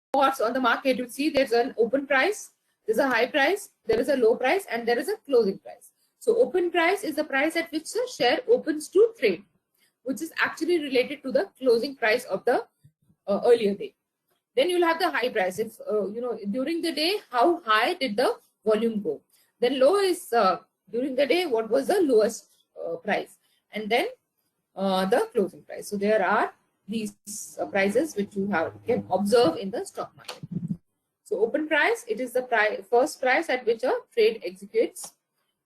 spots on the market, you see there's an open price, there's a high price, there is a low price, and there is a closing price. So open price is the price at which the share opens to trade, which is actually related to the closing price of the earlier day. Then you'll have the high price. If during the day, how high did the volume go? Then low is during the day, what was the lowest price? And then the closing price. So there are these prices which you can observe in the stock market. So open price, it is the first price at which a trade executes.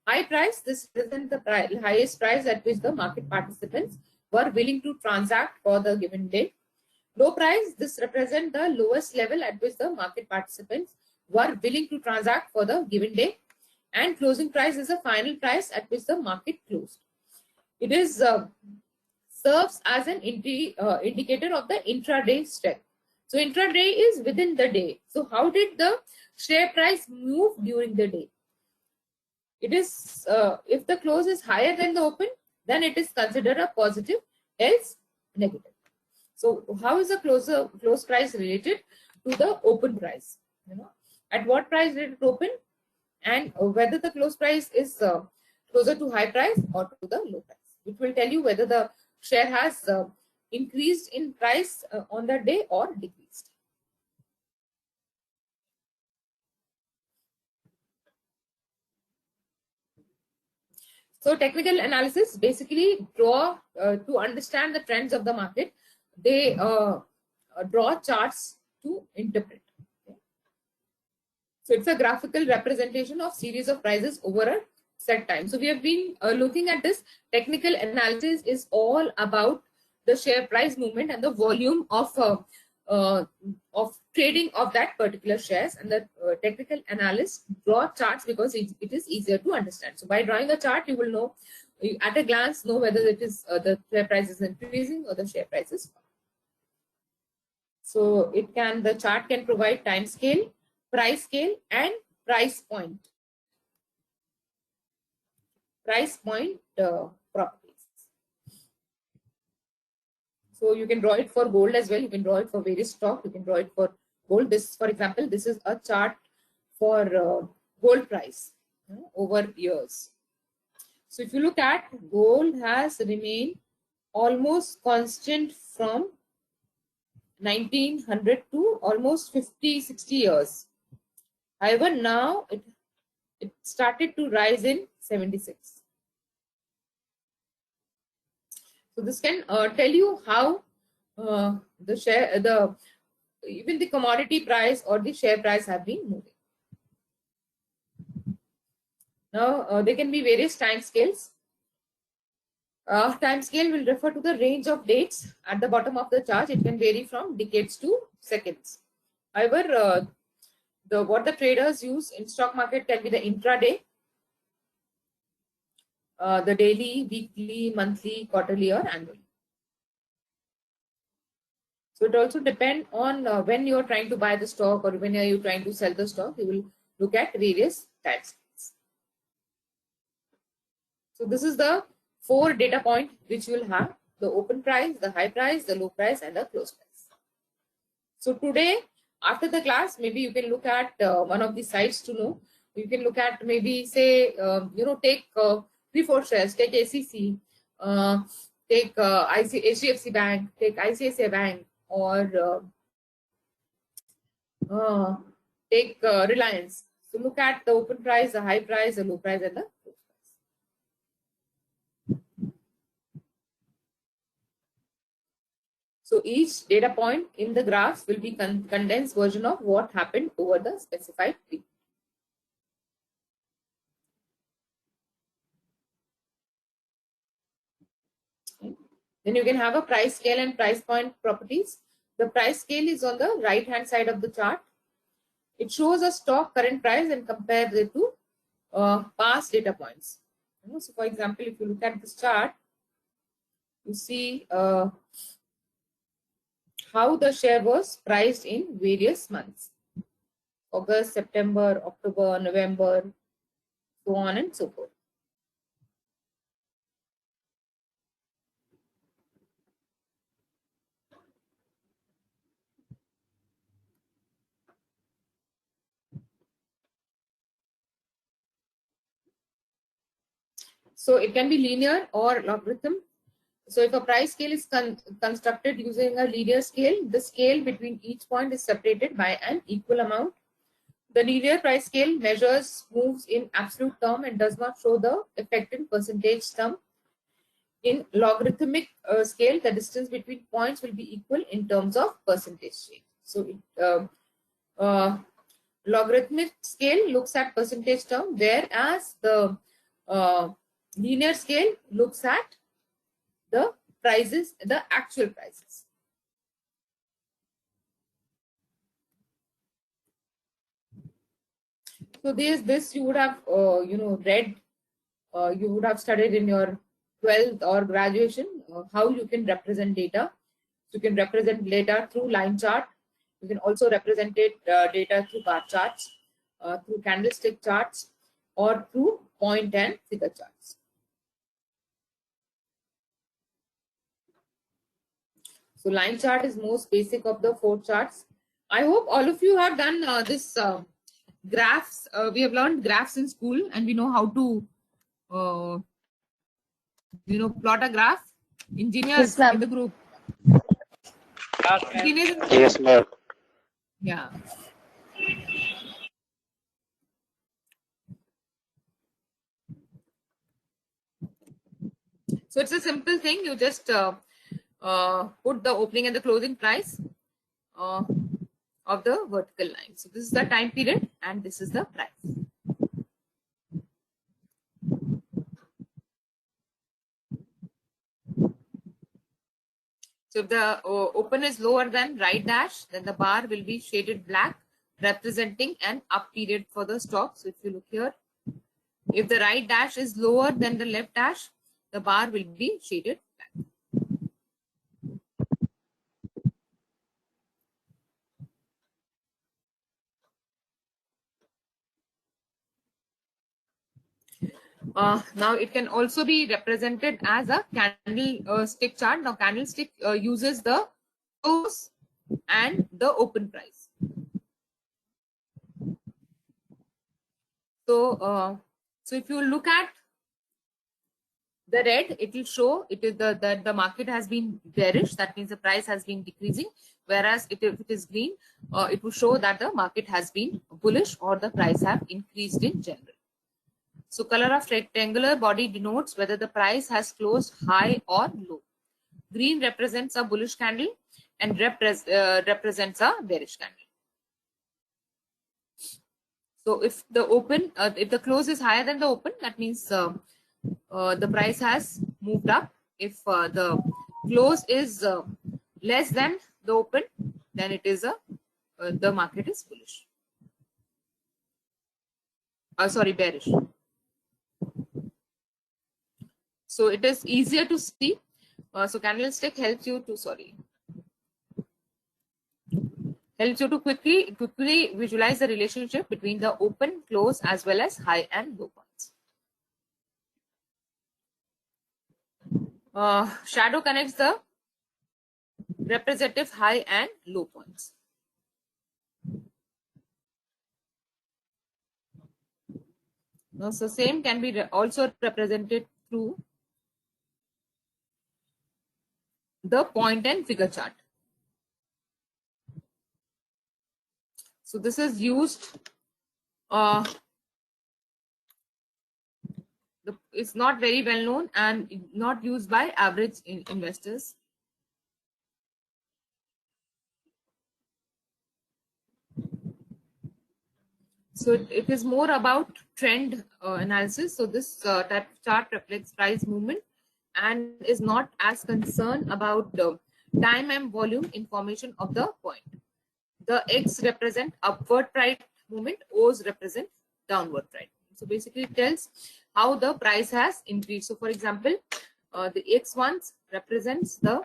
High price, this represents the highest price at which the market participants were willing to transact for the given day. Low price, this represents the lowest level at which the market participants were willing to transact for the given day. And closing price is the final price at which the market closed. It is serves as an indicator of the intraday strength. So intraday is within the day. So how did the share price move during the day? It is if the close is higher than the open, then it is considered a positive, else negative. So how is the close price related to the open price? At what price did it open, and whether the close price is closer to high price or to the low price, which will tell you whether the share has increased in price on that day or decreased. So technical analysis basically draw to understand the trends of the market. They draw charts to interpret. Okay. So it's a graphical representation of series of prices over a set time. So we have been looking at this. Technical analysis is all about the share price movement and the volume of trading of that particular shares, and the technical analysts draw charts because it is easier to understand. So by drawing a chart, you will know at a glance whether it is the share price is increasing or the share price is falling. So the chart can provide time scale, price scale, and price point. Price point properties. So you can draw it for gold as well. You can draw it for various stocks. You can draw it for gold. This, for example, this is a chart for gold price over years. So if you look at, gold has remained almost constant from 1900 to almost 50-60 years. However, now it started to rise in 76. So this can tell you how even the commodity price or the share price have been moving. Now there can be various time scales. Time scale will refer to the range of dates at the bottom of the chart. It can vary from decades to seconds. However, what the traders use in stock market can be the intraday, the daily, weekly, monthly, quarterly, or annually. So it also depends on when you are trying to buy the stock or when are you trying to sell the stock. You will look at various time scales. So this is the 4 data point which you will have: the open price, the high price, the low price, and the close price. So today, after the class, maybe you can look at one of the sites to know. You can look at, maybe say, take 3-4 shares, take ACC, take HDFC Bank, take ICICI Bank, or take Reliance. So look at the open price, the high price, the low price, and the close price. So each data point in the graphs will be condensed version of what happened over the specified period. Then you can have a price scale and price point properties. The price scale is on the right hand side of the chart. It shows a stock current price and compares it to past data points. So for example, if you look at this chart, you see how the share was priced in various months: August, September, October, November, so on and so forth. So it can be linear or logarithm. So if a price scale is constructed using a linear scale, the scale between each point is separated by an equal amount. The linear price scale measures moves in absolute term and does not show the effect in percentage term. In logarithmic scale, the distance between points will be equal in terms of percentage change. So logarithmic scale looks at percentage term, whereas the linear scale looks at the prices, the actual prices. So this you would have read, you would have studied in your 12th or graduation, how you can represent data. You can represent data through line chart. You can also represent data through bar charts, through candlestick charts, or through point and figure charts. So line chart is most basic of the 4 charts. I hope all of you have done this graphs. We have learned graphs in school, and we know how to plot a graph. Engineers in the group. Yes, ma'am. Yeah. So it's a simple thing. You just put the opening and the closing price of the vertical line. So this is the time period and this is the price. So if the open is lower than right dash, then the bar will be shaded black, representing an up period for the stock. So if you look here, if the right dash is lower than the left dash, the bar will be shaded black. Now it can also be represented as a candlestick chart. Now candlestick uses the close and the open price. So so if you look at the red, it will show it is that the market has been bearish. That means the price has been decreasing. Whereas if it is green, it will show that the market has been bullish or the price have increased in general. So color of rectangular body denotes whether the price has closed high or low. Green represents a bullish candle and represents a bearish candle. So if the open, if the close is higher than the open, that means the price has moved up. If the close is less than the open, then it is the market is bullish. Sorry, bearish. So it is easier to see. So candlestick helps you to quickly visualize the relationship between the open, close, as well as high and low points. Shadow connects the representative high and low points. So same can be also represented through the point and figure chart. So this is used. It's not very well known and not used by average investors. So it is more about trend analysis. So this type of chart reflects price movement and is not as concerned about the time and volume information of the point. The X represent upward price movement, O's represent downward price. So basically it tells how the price has increased. So for example, the X ones represents the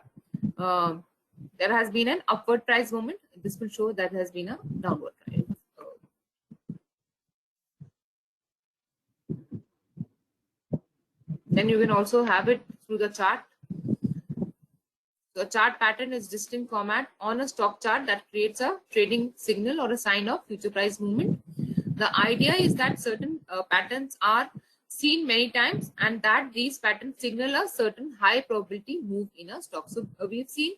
there has been an upward price movement. This will show that has been a downward price. Then you can also have it through the chart. The chart pattern is distinct format on a stock chart that creates a trading signal or a sign of future price movement. The idea is that certain patterns are seen many times, and that these patterns signal a certain high probability move in a stock. So we've seen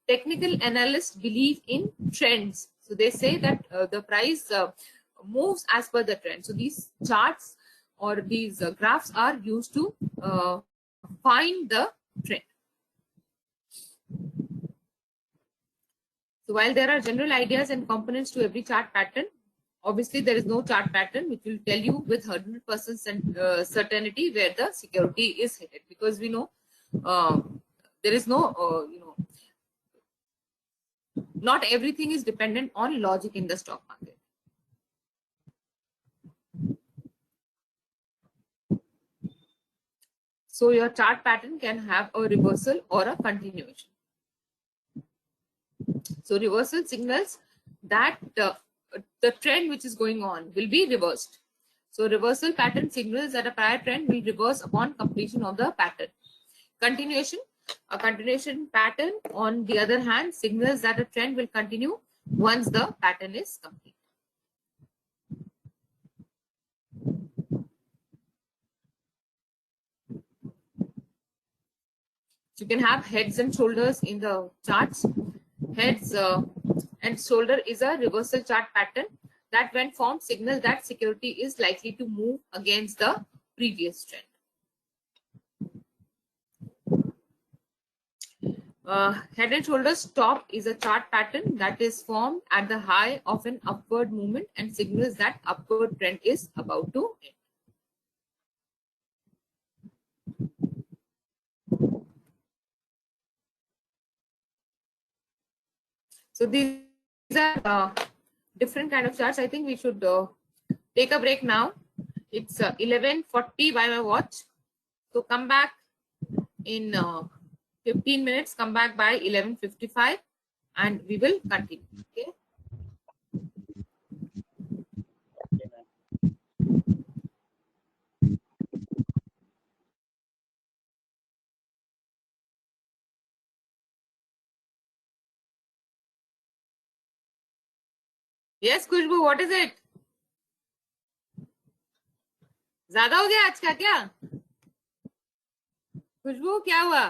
technical analysts believe in trends. So they say that the price moves as per the trend. So these charts or these graphs are used to find the trend. So while there are general ideas and components to every chart pattern, obviously there is no chart pattern which will tell you with 100% certainty where the security is headed, because we know there is no, not everything is dependent on logic in the stock market. So your chart pattern can have a reversal or a continuation. So reversal signals that the trend which is going on will be reversed. So reversal pattern signals that a prior trend will reverse upon completion of the pattern. Continuation, a continuation pattern on the other hand signals that a trend will continue once the pattern is complete. You can have heads and shoulders in the charts. Heads and shoulder is a reversal chart pattern that when formed signals that security is likely to move against the previous trend. Head and shoulders top is a chart pattern that is formed at the high of an upward movement and signals that upward trend is about to end. So these are different kind of charts. I think we should take a break now. It's 11:40 by my watch. So come back in 15 minutes. Come back by 11:55, and we will continue. Okay. Yes, Khushboo, what is it? ज्यादा हो गया आज का क्या? खुशबू क्या हुआ?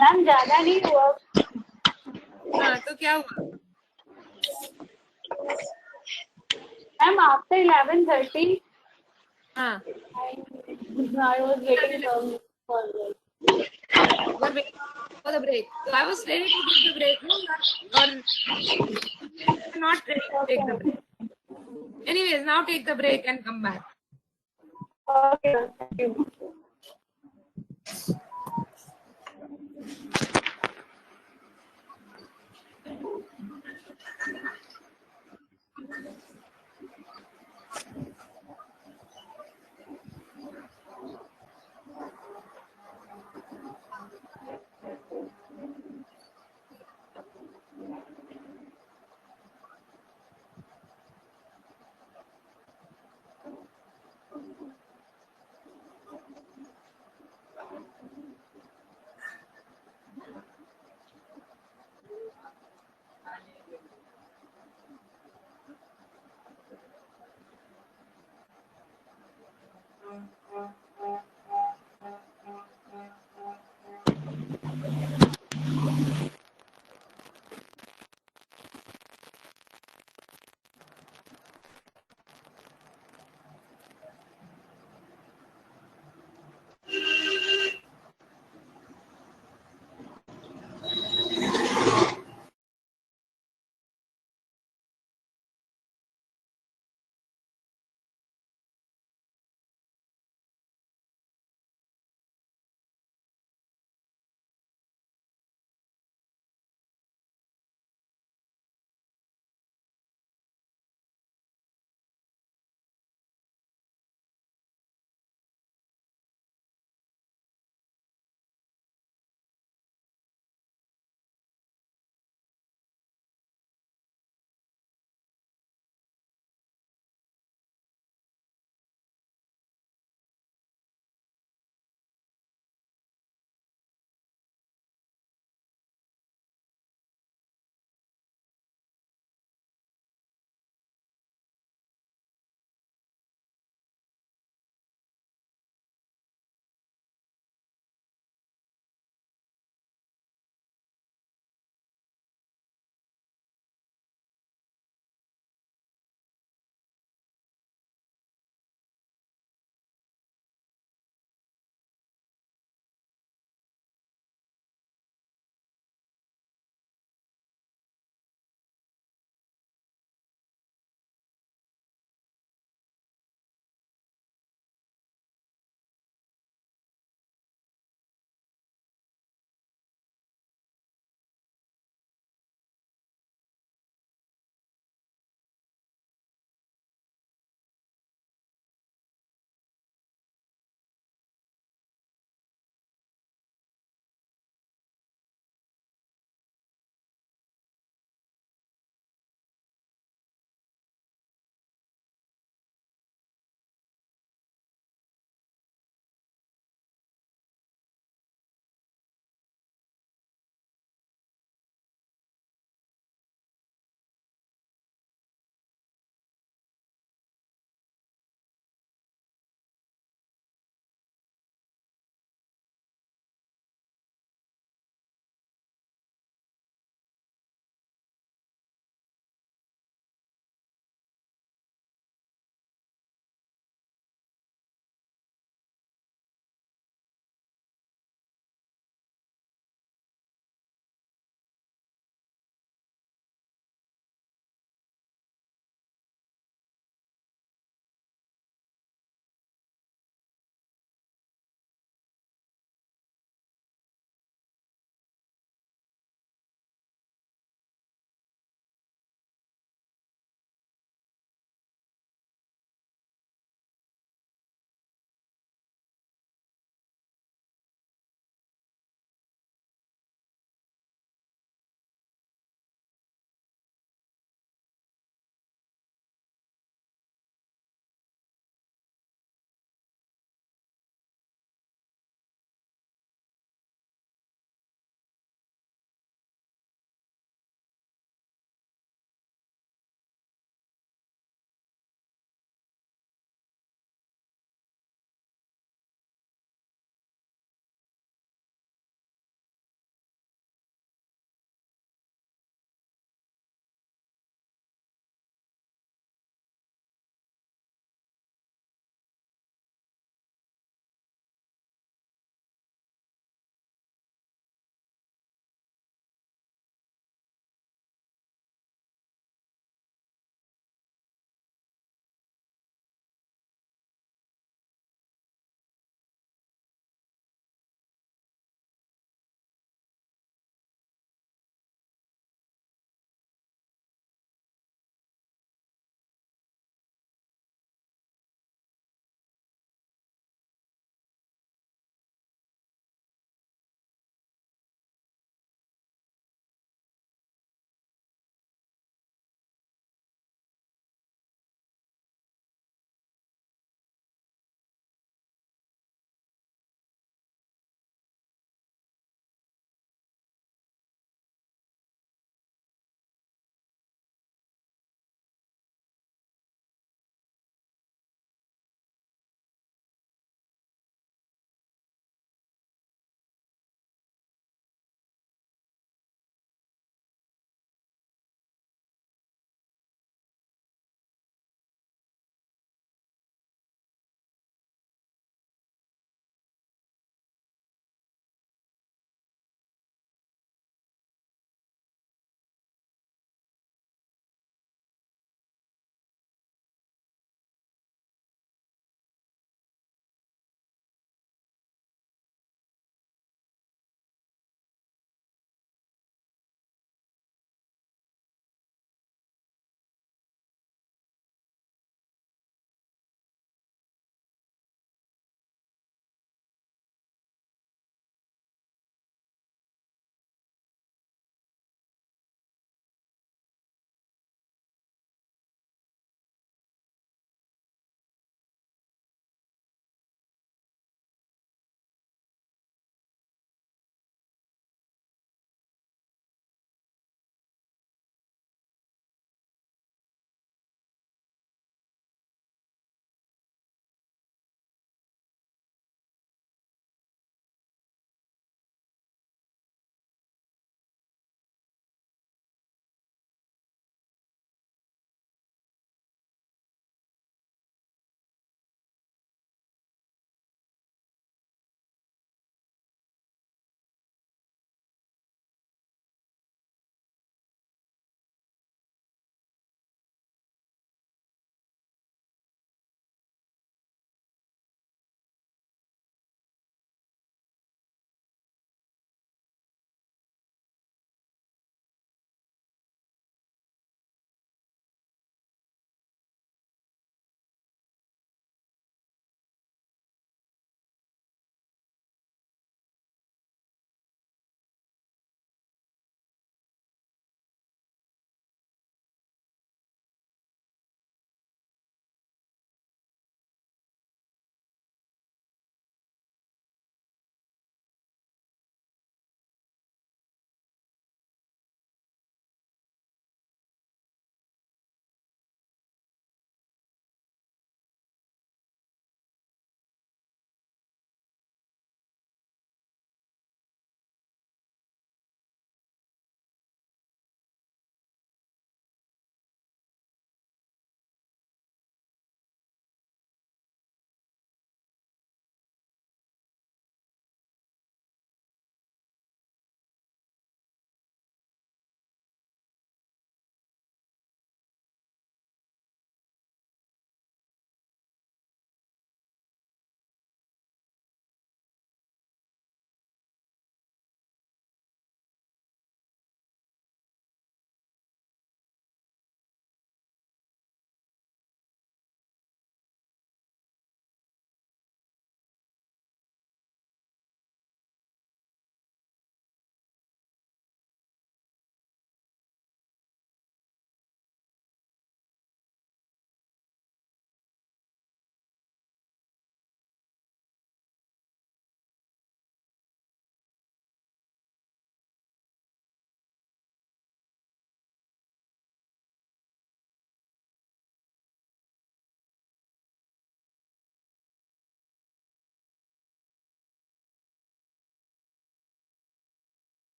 Ma'am ज्यादा नहीं हुआ। हाँ तो क्या हुआ? मैम आफ्टर 11:30 हाँ, I was waiting for we're waiting for the break. So I was ready to give the break, no, or not ready to take the break. Anyways, now take the break and come back. Okay, thank you.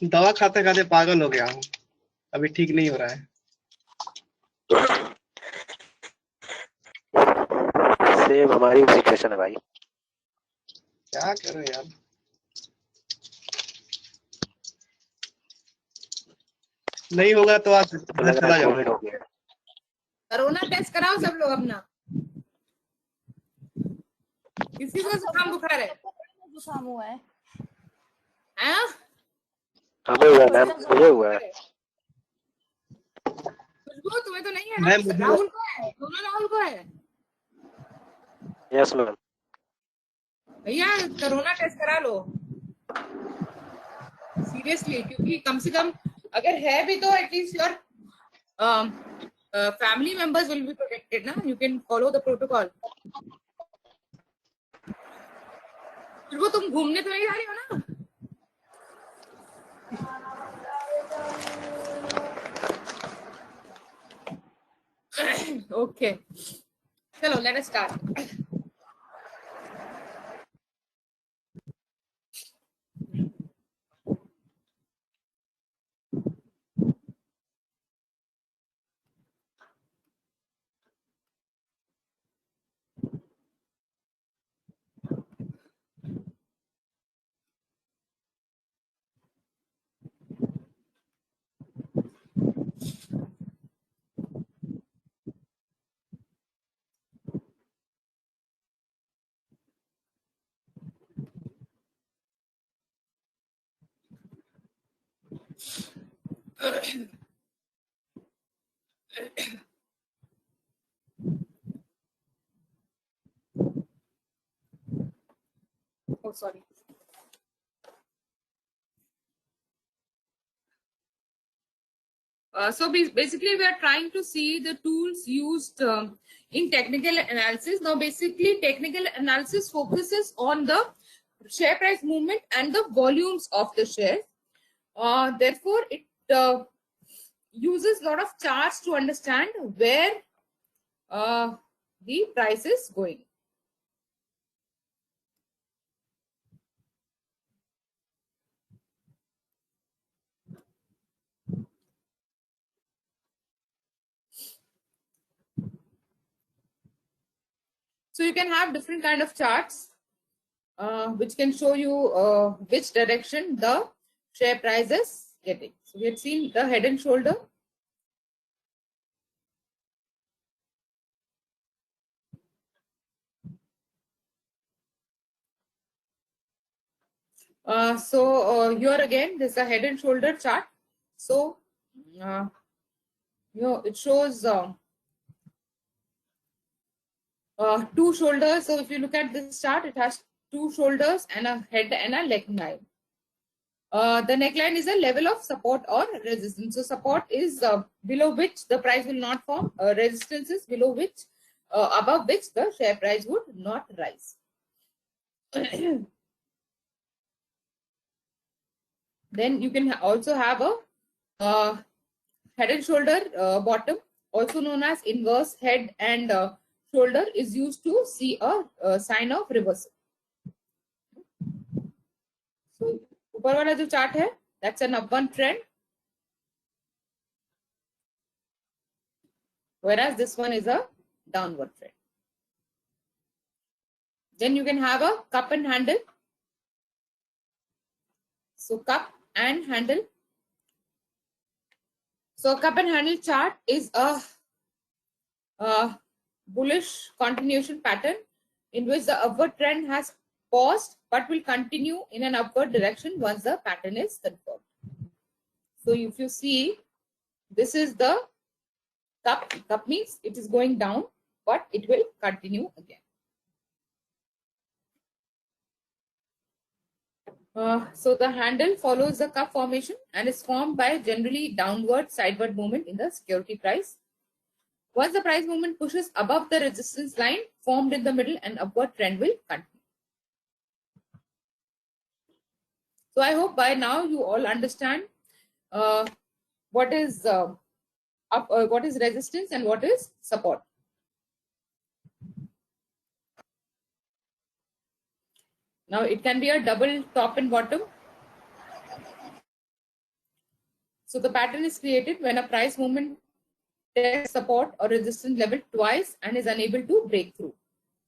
दवा खाते खाते पागल हो गया हूँ, अभी ठीक नहीं हो रहा है। सेम हमारी सिचुएशन है भाई। क्या करो यार, नहीं होगा तो आज तो लग रहा चला है जाऊंगा। कोविड हो गया। कोरोना टेस्ट कराओ सब लोग अपना। किसी को जुकाम बुखार है? जुकाम हुआ है। हाँ? हमें हुआ मैम, मुझे हुआ है। खुशबू तुम्हें तो नहीं है ना? मैम, राहुल को है, दोनों राहुल को है। Yes ma'am. भैया कोरोना टेस्ट करा लो सीरियसली, क्योंकि कम से कम अगर है भी तो at least your family members will be protected ना, you can follow the protocol। फिर वो तुम घूमने तो नहीं जा रही हो ना? Okay, चलो let us start। Oh, sorry। So basically we are trying to see the tools used in technical analysis. Now basically technical analysis focuses on the share price movement and the volumes of the share. Therefore it uses a lot of charts to understand where the price is going. So you can have different kind of charts which can show you which direction the share price is getting. So we had seen the head and shoulder. Here again, this is a head and shoulder chart. So, it shows two shoulders. So if you look at this chart, it has two shoulders and a head and a neckline. The neckline is a level of support or resistance. So support is below which the price will not form. Resistance is below which, above which the share price would not rise. Then you can also have a head and shoulder bottom, also known as inverse head and shoulder, is used to see a sign of reversal. So ऊपर वाला जो chart है, that's an upward trend, whereas this one is a downward trend. Then you can have a cup and handle. So cup and handle. So cup and handle chart is a bullish continuation pattern in which the upward trend has paused but will continue in an upward direction once the pattern is confirmed. So if you see, this is the cup. Cup means it is going down, but it will continue again. So the handle follows the cup formation and is formed by generally downward sideward movement in the security price. Once the price movement pushes above the resistance line formed in the middle, an upward trend will continue. So I hope by now you all understand what is resistance and what is support. Now it can be a double top and bottom. So the pattern is created when a price movement tests support or resistance level twice and is unable to break through.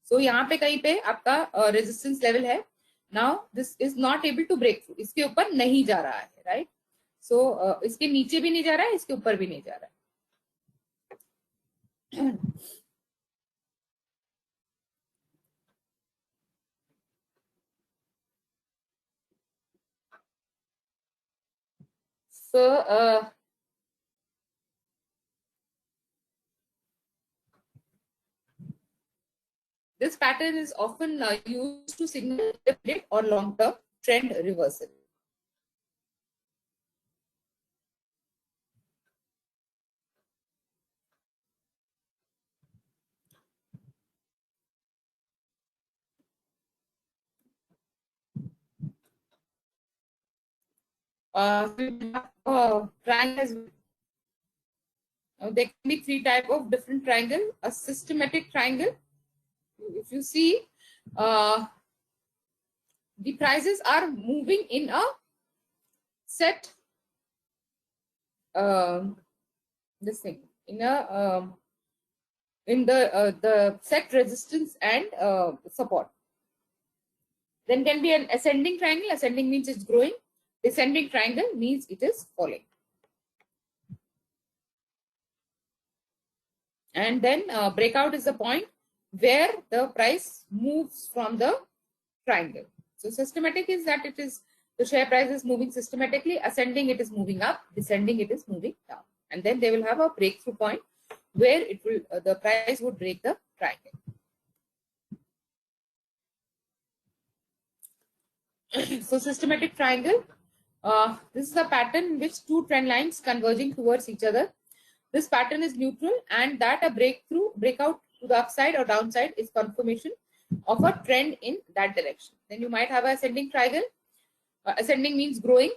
So यहाँ पे कहीं पे आपका resistance level है. Now this is not able to break through. इसके ऊपर नहीं जा रहा है, right? So इसके नीचे भी नहीं जा रहा है, इसके ऊपर भी नहीं जा रहा है. So this pattern is often used to signal a dip or long-term trend reversal. Triangles. There can be three types of different triangle. A systematic triangle. If you see, the prices are moving in a set. This thing in a in the set resistance and support. Then can be an ascending triangle. Ascending means it's growing. Descending triangle means it is falling. And then breakout is the point where the price moves from the triangle. So systematic is that it is the share price is moving systematically. Ascending, it is moving up. Descending, it is moving down. And then they will have a breakthrough point where it will the price would break the triangle. So systematic triangle. This is a pattern in which two trend lines converging towards each other. This pattern is neutral, and that a breakout to the upside or downside is confirmation of a trend in that direction. Then you might have an ascending triangle. Ascending means growing.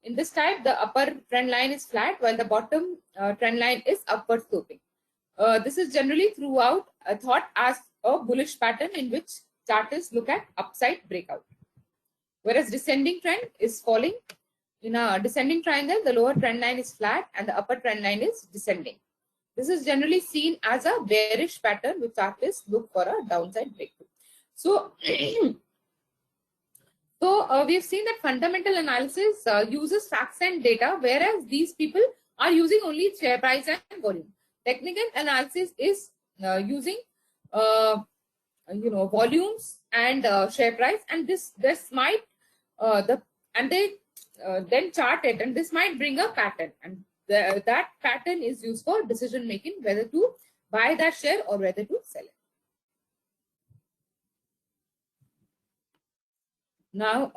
In this type, the upper trend line is flat while the bottom trend line is upward sloping. This is generally throughout thought as a bullish pattern in which chartists look at upside breakout. Whereas descending trend is falling. In a descending triangle, the lower trend line is flat and the upper trend line is descending. This is generally seen as a bearish pattern which artists look for a downside breakthrough. So, we've seen that fundamental analysis uses facts and data, whereas these people are using only share price and volume. Technical analysis is using volumes and share price, and this might then chart it, and this might bring a pattern, and that pattern is used for decision making, whether to buy that share or whether to sell it. Now,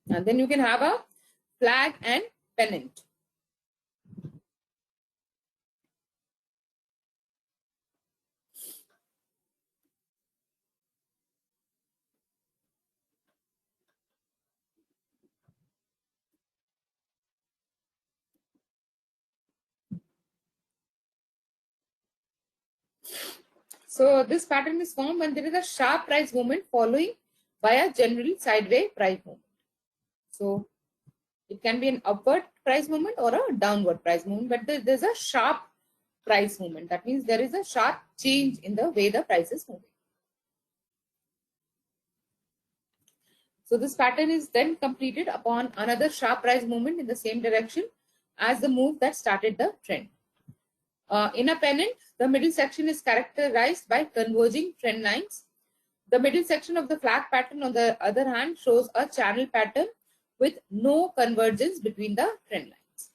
and then you can have a flag and pennant. So this pattern is formed when there is a sharp price movement following by a generally sideways price movement. So it can be an upward price movement or a downward price movement, but there's a sharp price movement. That means there is a sharp change in the way the price is moving. So this pattern is then completed upon another sharp price movement in the same direction as the move that started the trend. In a pennant, the middle section is characterized by converging trend lines. The middle section of the flag pattern, on the other hand, shows a channel pattern with no convergence between the trend lines.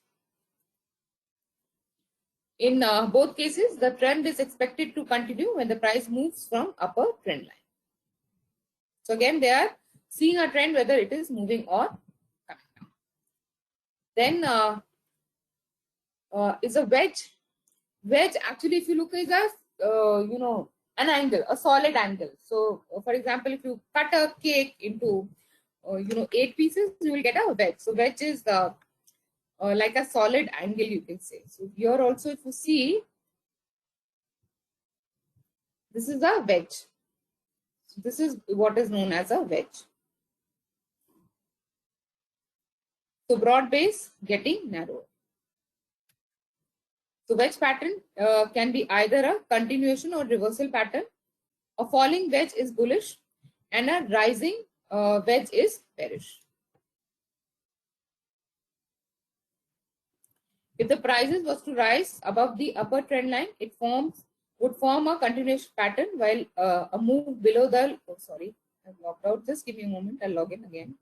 In both cases, the trend is expected to continue when the price moves from upper trend line. So again, they are seeing a trend whether it is moving or coming down. Then is a wedge. Wedge actually, if you look, is a an angle, a solid angle. So for example, if you cut a cake into 8 pieces, you will get a wedge. So wedge is the like a solid angle, you can say. So here also, if you see, This is a wedge. So this is what is known as a wedge. So broad base getting narrower. So wedge pattern can be either a continuation or reversal pattern. A falling wedge is bullish and a rising wedge is bearish. If the prices was to rise above the upper trend line, it would form a continuation pattern, while a move below the, oh sorry, I've logged out. Just give me a moment, I'll log in again.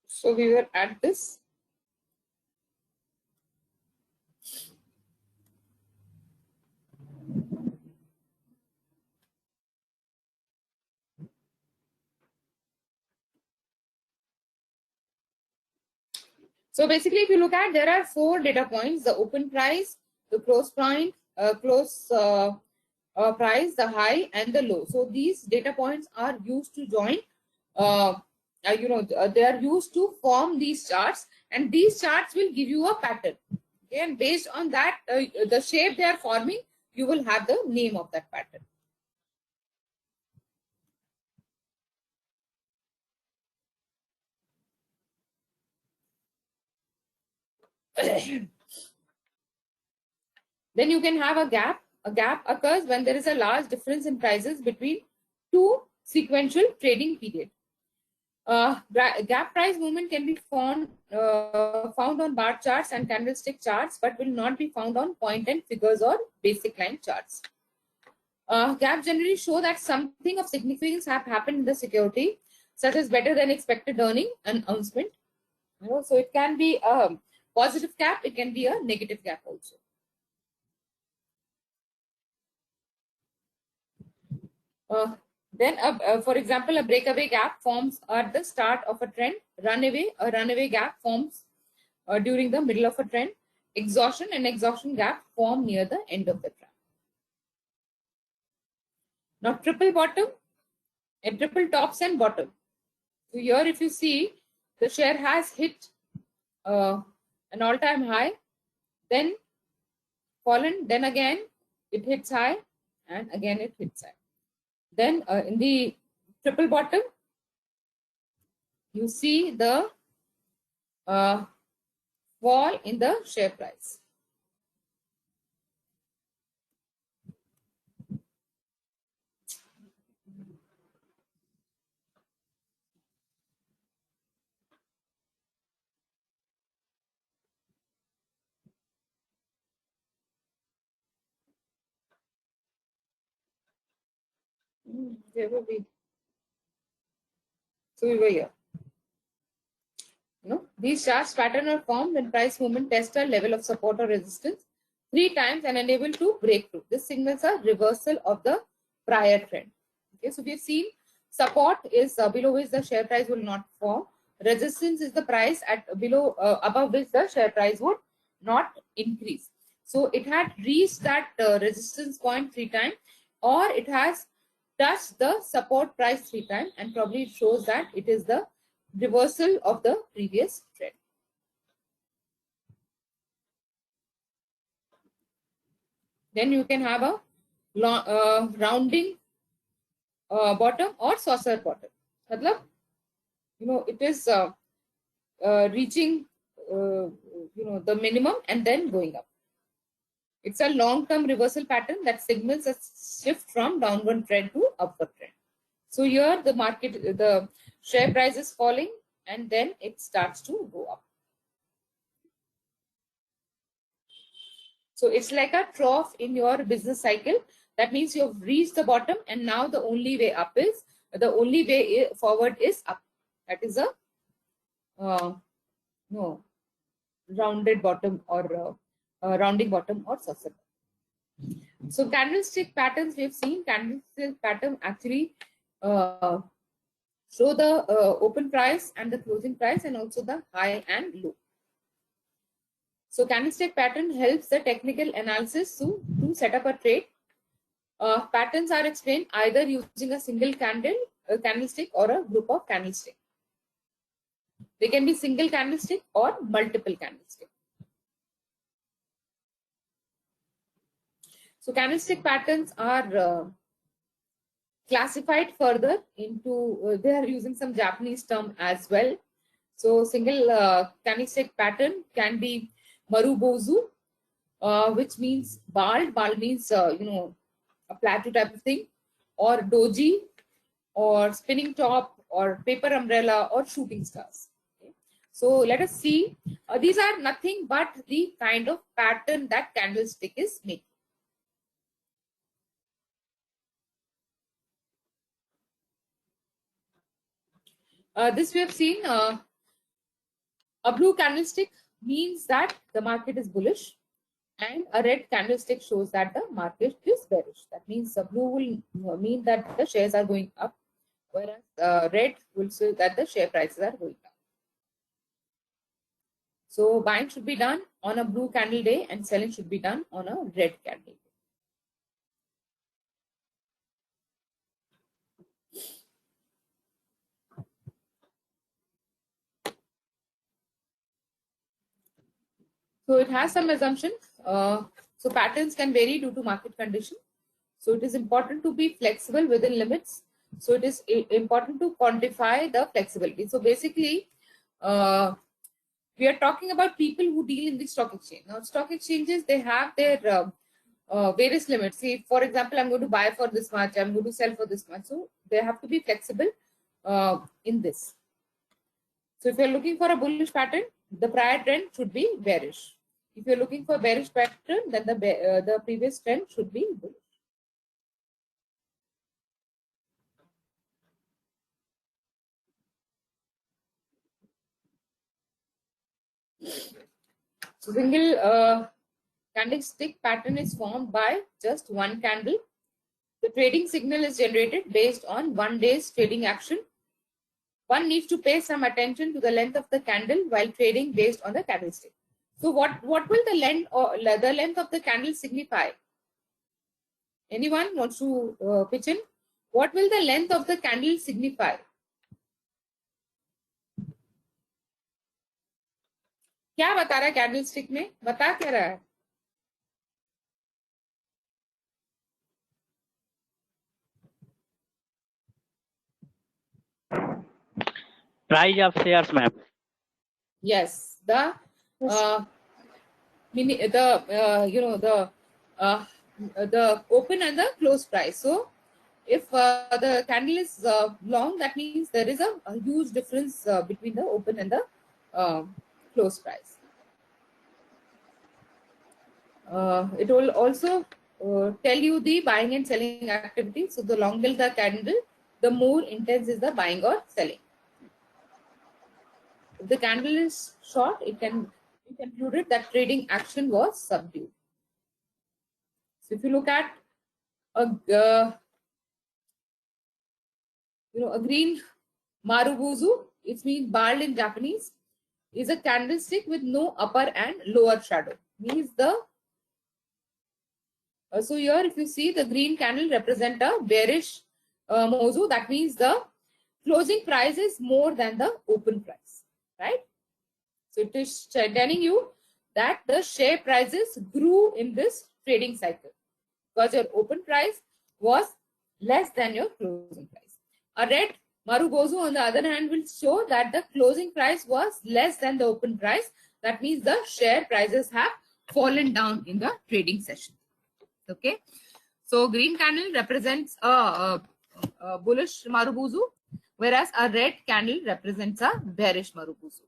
So we were at this. So basically, if you look at, there are 4 data points: the open price, the close point, price, the high, and the low. So these data points are used to join. They are used to form these charts, and these charts will give you a pattern. Okay? And based on that, the shape they are forming, you will have the name of that pattern. Then you can have a gap. A gap occurs when there is a large difference in prices between 2 sequential trading periods. Gap price movement can be found on bar charts and candlestick charts, but will not be found on point and figures or basic line charts. Gap generally show that something of significance have happened in the security, such as better than expected earning announcement. So it can be a positive gap, it can be a negative gap also. Then, for example, a breakaway gap forms at the start of a trend. A runaway gap forms during the middle of a trend. Exhaustion and exhaustion gap form near the end of the trend. Now, triple bottom and triple tops and bottom. So here, if you see, the share has hit an all-time high, then fallen, then again it hits high, and again it hits high. Then in the triple bottom, you see the fall in the share price. There will be. So we were here. These charts pattern are formed when price movement tests a level of support or resistance 3 times and unable to break through. This signals a reversal of the prior trend. Okay, so we have seen support is below which the share price will not fall. Resistance is the price at above which the share price would not increase. So it had reached that resistance point 3 times, or it has touched the support price 3 times, and probably it shows that it is the reversal of the previous trend. Then you can have a rounding bottom or saucer bottom. Matlab, it is reaching the minimum and then going up. It's a long-term reversal pattern that signals a shift from downward trend to upward trend. So here the share price is falling and then it starts to go up. So it's like a trough in your business cycle. That means you've reached the bottom and now the only way forward is up. That is a rounded bottom or rounding bottom or saucer. So candlestick patterns we've seen. Candlestick pattern actually show the open price and the closing price and also the high and low. So candlestick pattern helps the technical analysis to set up a trade. Patterns are explained either using a single candlestick or a group of candlestick. They can be single candlestick or multiple candlestick. So candlestick patterns are classified further into, they are using some Japanese term as well. So single candlestick pattern can be Marubozu, which means bald. Bald means, a plateau type of thing, or doji, or spinning top, or paper umbrella, or shooting stars. Okay. So let us see. These are nothing but the kind of pattern that candlestick is making. This we have seen. A blue candlestick means that the market is bullish, and a red candlestick shows that the market is bearish. That means the blue will mean that the shares are going up, whereas red will show that the share prices are going down. So buying should be done on a blue candle day and selling should be done on a red candle day. So it has some assumption. So patterns can vary due to market condition. So it is important to be flexible within limits. So it is important to quantify the flexibility. So basically, we are talking about people who deal in the stock exchange. Now, stock exchanges, they have their various limits. See, for example, I'm going to buy for this much, I'm going to sell for this much. So they have to be flexible in this. So if you're looking for a bullish pattern, the prior trend should be bearish. If you're looking for bearish pattern, then the previous trend should be bullish. So single candlestick pattern is formed by just one candle. The trading signal is generated based on 1 day's trading action. One needs to pay some attention to the length of the candle while trading based on the candlestick. So what will the length of the candle signify? Anyone wants to pitch in? What will the length of the candle signify? क्या बता रहा है candlestick में? बता क्या रहा है? Price of shares, ma'am. Yes, the open and the close price. So if the candle is long, that means there is a huge difference between the open and the close price. It will also tell you the buying and selling activity. So the longer the candle, the more intense is the buying or selling. If the candle is short, it can be concluded that trading action was subdued. So if you look at a green Marubozu, it means bald in Japanese, is a candlestick with no upper and lower shadow. Means the so here if you see the green candle represent a bearish mozu, that means the closing price is more than the open price, right? So it is telling you that the share prices grew in this trading cycle because your open price was less than your closing price. A red Marubozu, on the other hand, will show that the closing price was less than the open price. that means the share prices have fallen down in the trading session. Okay, so green candle represents a bullish Marubozu, whereas a red candle represents a bearish Marubozu.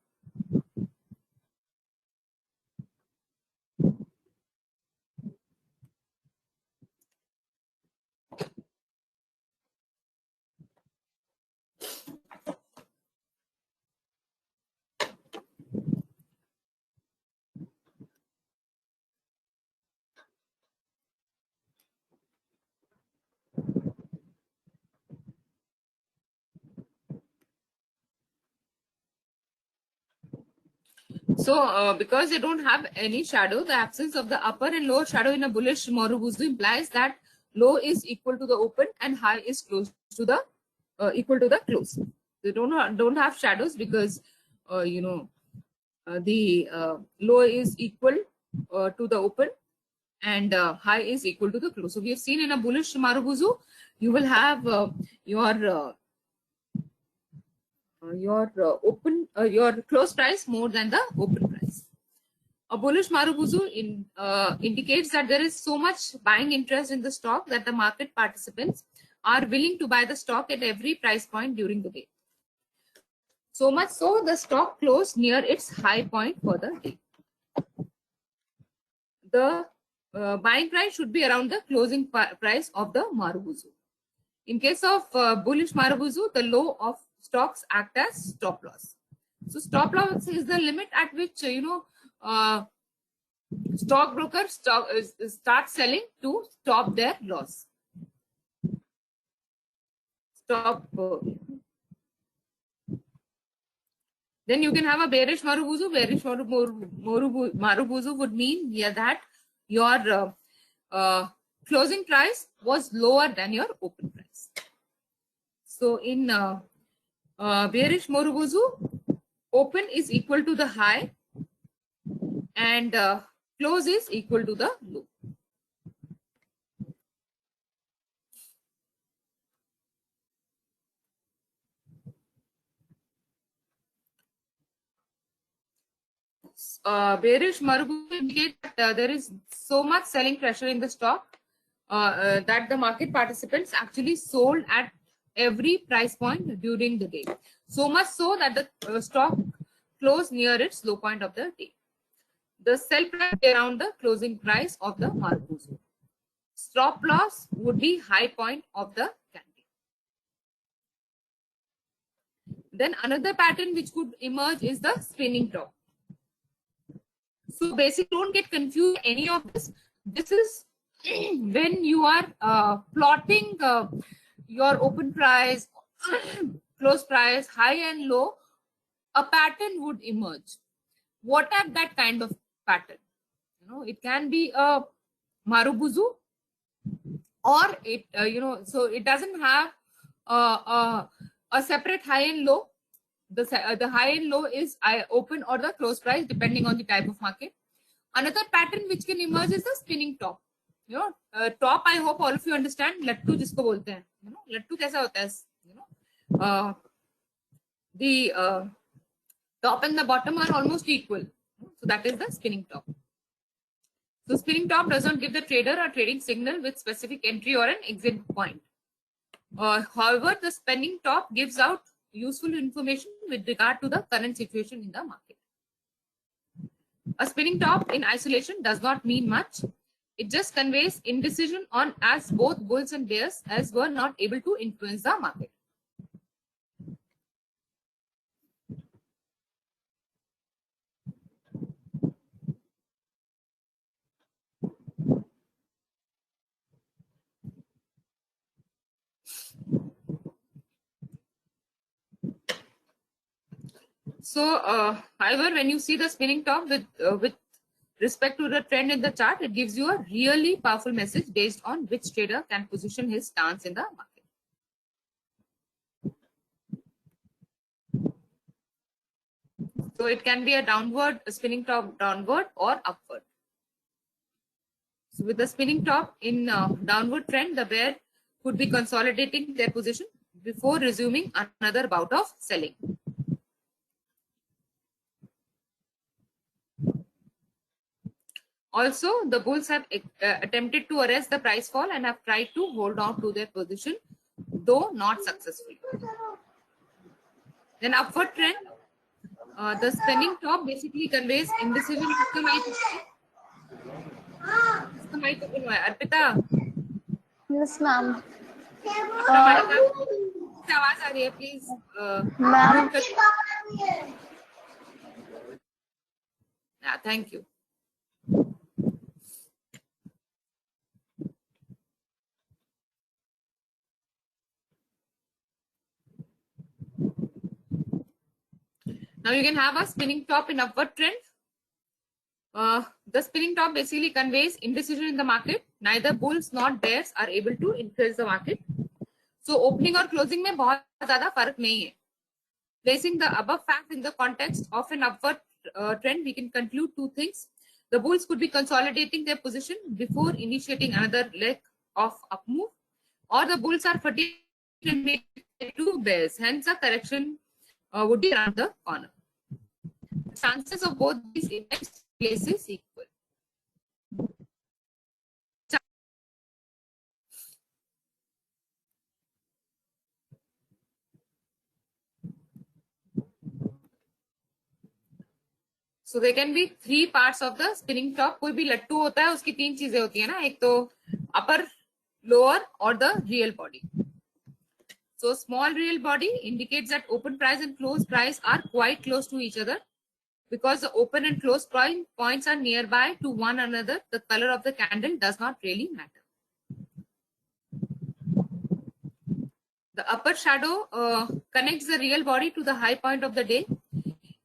So because they don't have any shadow, the absence of the upper and lower shadow in a bullish Marubozu implies that low is equal to the open and high is close to the equal to the close. They don't have shadows because the low is equal to the open and high is equal to the close. So we have seen in a bullish Marubozu, you will have your close price more than the open price. A bullish Marubozu indicates that there is so much buying interest in the stock that the market participants are willing to buy the stock at every price point during the day. So much so the stock closed near its high point for the day. The buying price should be around the closing price of the Marubozu. In case of bullish Marubozu, the low of stocks act as stop loss. So stop loss is the limit at which stockbrokers start selling to stop their loss. Then you can have a bearish Marubozu. Bearish Marubozu would mean that your closing price was lower than your open price. So in bearish Marubozu, open is equal to the high and close is equal to the low. Bearish Marubozu indicates that there is so much selling pressure in the stock that the market participants actually sold at every price point during the day. So much so that the stock closed near its low point of the day. The sell price around the closing price of the Marubozu. Stop loss would be high point of the candle. Then another pattern which could emerge is the spinning top. So basically, don't get confused any of this. This is when you are plotting your open price, close price, high and low, a pattern would emerge. What are that kind of pattern? It can be a Marubozu, or it so it doesn't have a separate high and low. The high and low is open or the close price depending on the type of market. Another pattern which can emerge is the spinning top. Top, I hope all of you understand. Lattu jisko bolte hain. Lattu kaisa hota hai? The top and the bottom are almost equal. So that is the spinning top. So spinning top does not give the trader a trading signal with specific entry or an exit point. However, the spinning top gives out useful information with regard to the current situation in the market. A spinning top in isolation does not mean much. It just conveys indecision on as both bulls and bears as were not able to influence the market. So, however, when you see the spinning top with respect to the trend in the chart, it gives you a really powerful message based on which trader can position his stance in the market. So it can be a spinning top downward or upward. So with the spinning top in downward trend, the bear could be consolidating their position before resuming another bout of selling. Also, the bulls have attempted to arrest the price fall and have tried to hold on to their position, though not successfully. Then upward trend, the spinning top basically conveys indecision. Arpita, Yes, ma'am. आवाज आ रही है, please. Ma'am. Yeah, thank you. Now you can have a spinning top in upward trend. The spinning top basically conveys indecision in the market. Neither bulls nor bears are able to increase the market. So opening or closing में बहुत ज़्यादा फर्क नहीं है. Placing the above fact in the context of an upward trend, we can conclude two things. The bulls could be consolidating their position before initiating another leg of up move, or the bulls are fatigued and make two bears. Hence, a correction would be around the corner. The chances of both these events places equal. So there can be three parts of the spinning top. कोई भी लट्टू होता है, उसकी तीन चीजें होती है ना, एक तो upper, lower और the real body. So small real body indicates that open price and close price are quite close to each other. Because the open and close points are nearby to one another, the color of the candle does not really matter. The upper shadow connects the real body to the high point of the day.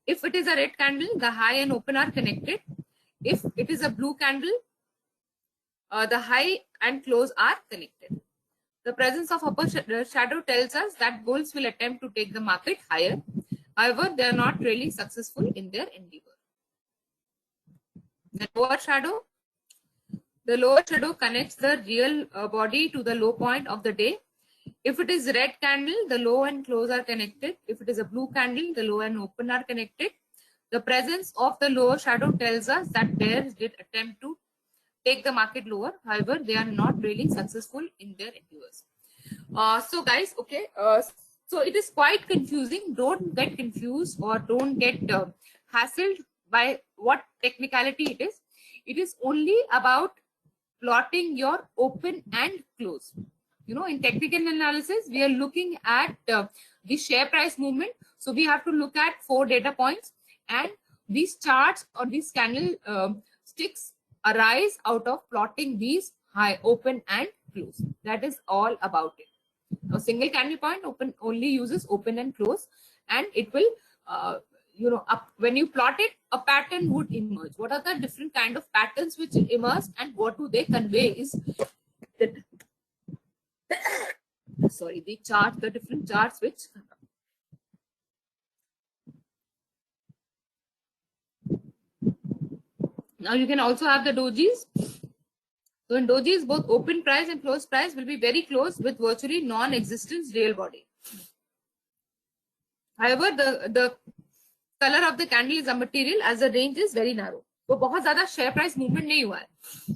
If it is a red candle, the high and open are connected. If it is a blue candle, the high and close are connected. The presence of upper shadow tells us that bulls will attempt to take the market higher. However, they are not really successful in their endeavor. The lower shadow connects the real body to the low point of the day. If it is red candle, the low and close are connected. If it is a blue candle, the low and open are connected. The presence of the lower shadow tells us that bears did attempt to take the market lower. However, they are not really successful in their endeavors. So guys, okay. So it is quite confusing. Don't get confused or don't get hassled by what technicality it is. It is only about plotting your open and close. You know, in technical analysis, we are looking at the share price movement. So we have to look at 4 data points, and these charts or these candle sticks arise out of plotting these high, open and close. That is all about it. A single candle point open only uses open and close, and it will when you plot it, a pattern would emerge. What are the different kind of patterns which emerge and what do they convey is that the different charts which now you can also have the dojis. So in dojis, both open price and close price will be very close with virtually non-existent real body. However, the color of the candle is immaterial as the range is very narrow. So बहुत ज़्यादा share price movement नहीं हुआ है.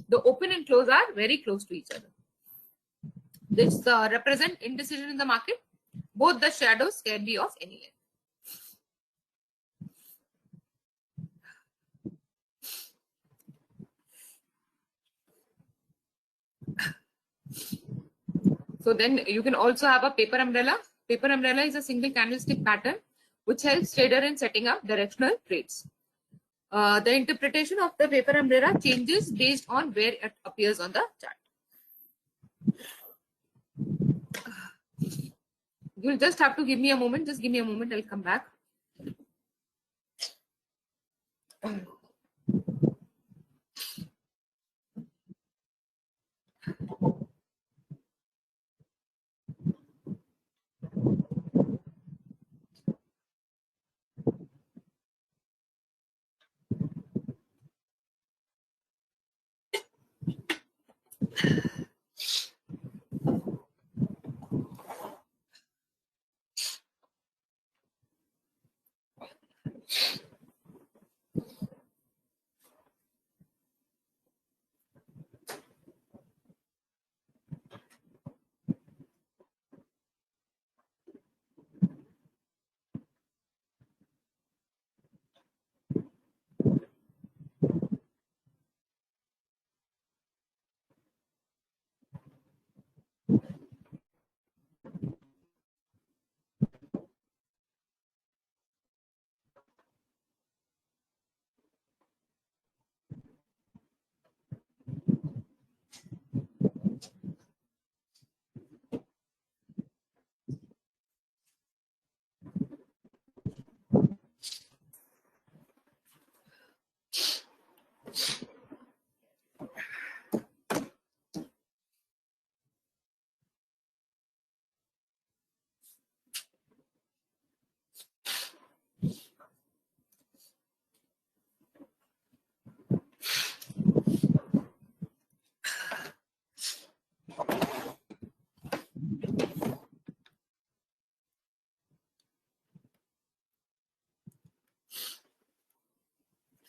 The open and close are very close to each other. This represent indecision in the market. Both the shadows can be of any length. So then you can also have a paper umbrella. Paper umbrella is a single candlestick pattern which helps trader in setting up directional trades. The interpretation of the paper umbrella changes based on where it appears on the chart. You'll just have to give me a moment. Just give me a moment. I'll come back.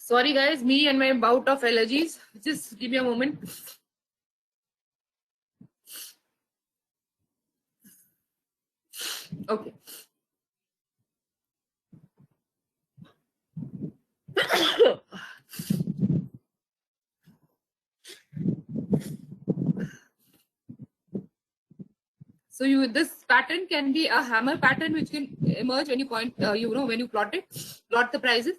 Sorry guys, me and my bout of allergies. Just give me a moment. Okay. So this pattern can be a hammer pattern which can emerge when you point, when you plot the prices.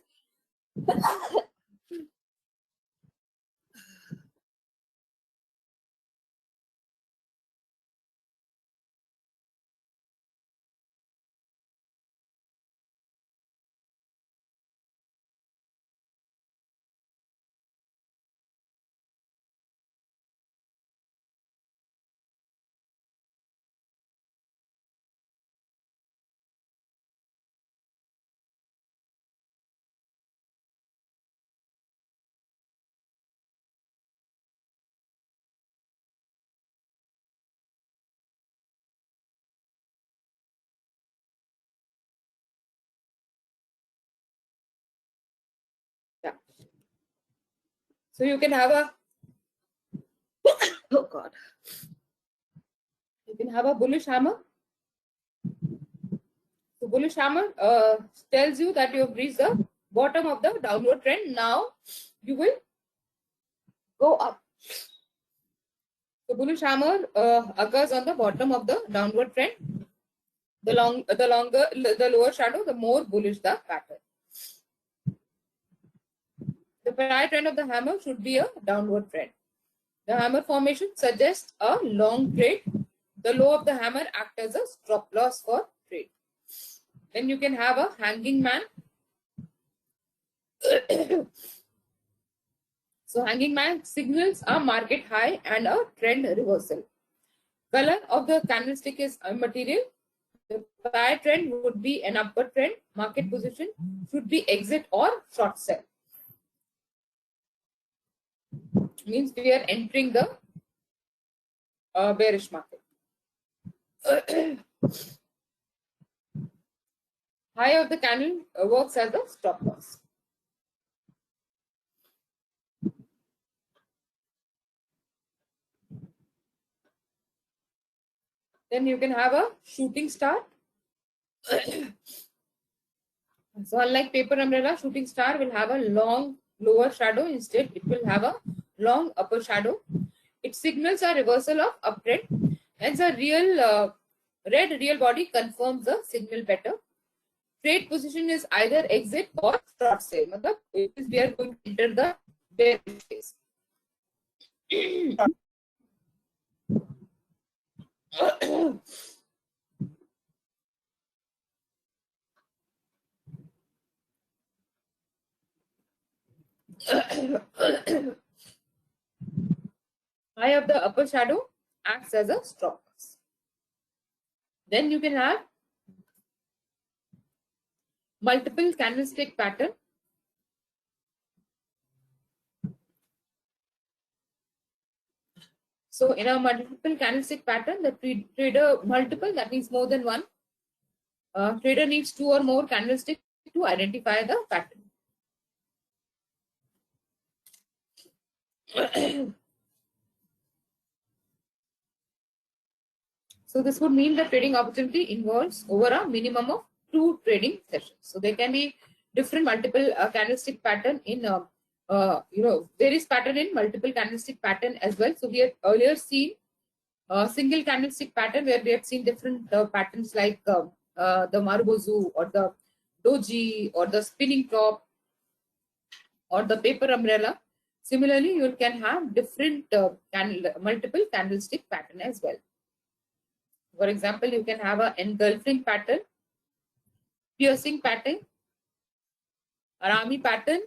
Yeah. So you can have a oh god. You can have a bullish hammer. So bullish hammer tells you that you have reached the bottom of the downward trend. Now you will go up. So bullish hammer occurs on the bottom of the downward trend. The lower shadow, the more bullish the pattern. The prior trend of the hammer should be a downward trend. The hammer formation suggests a long trade. The low of the hammer acts as a stop loss for trade. Then you can have a hanging man. So hanging man signals a market high and a trend reversal. Color of the candlestick is immaterial. The prior trend would be an upward trend. Market position should be exit or short sell. Means we are entering the bearish market. High of the candle works as a stop loss. Then you can have a shooting star. So unlike paper umbrella, shooting star will have a long lower shadow. Instead, it will have a long upper shadow. It signals a reversal of uptrend. Hence, a red real body confirms the signal better. Trade position is either exit or short sale. We are going to enter the bearish phase. High of the upper shadow acts as a stop loss. Then you can have multiple candlestick pattern. So in a multiple candlestick pattern, the trader multiple, that means more than one. Trader needs 2 or more candlesticks to identify the pattern. So this would mean the trading opportunity involves over a minimum of 2 trading sessions. So there can be different multiple candlestick pattern in various pattern in multiple candlestick pattern as well. So we had earlier seen single candlestick pattern where we have seen different patterns like the Marubozu or the Doji or the spinning top or the paper umbrella. Similarly, you can have different multiple candlestick pattern as well. For example, you can have an engulfing pattern, piercing pattern, Arami pattern,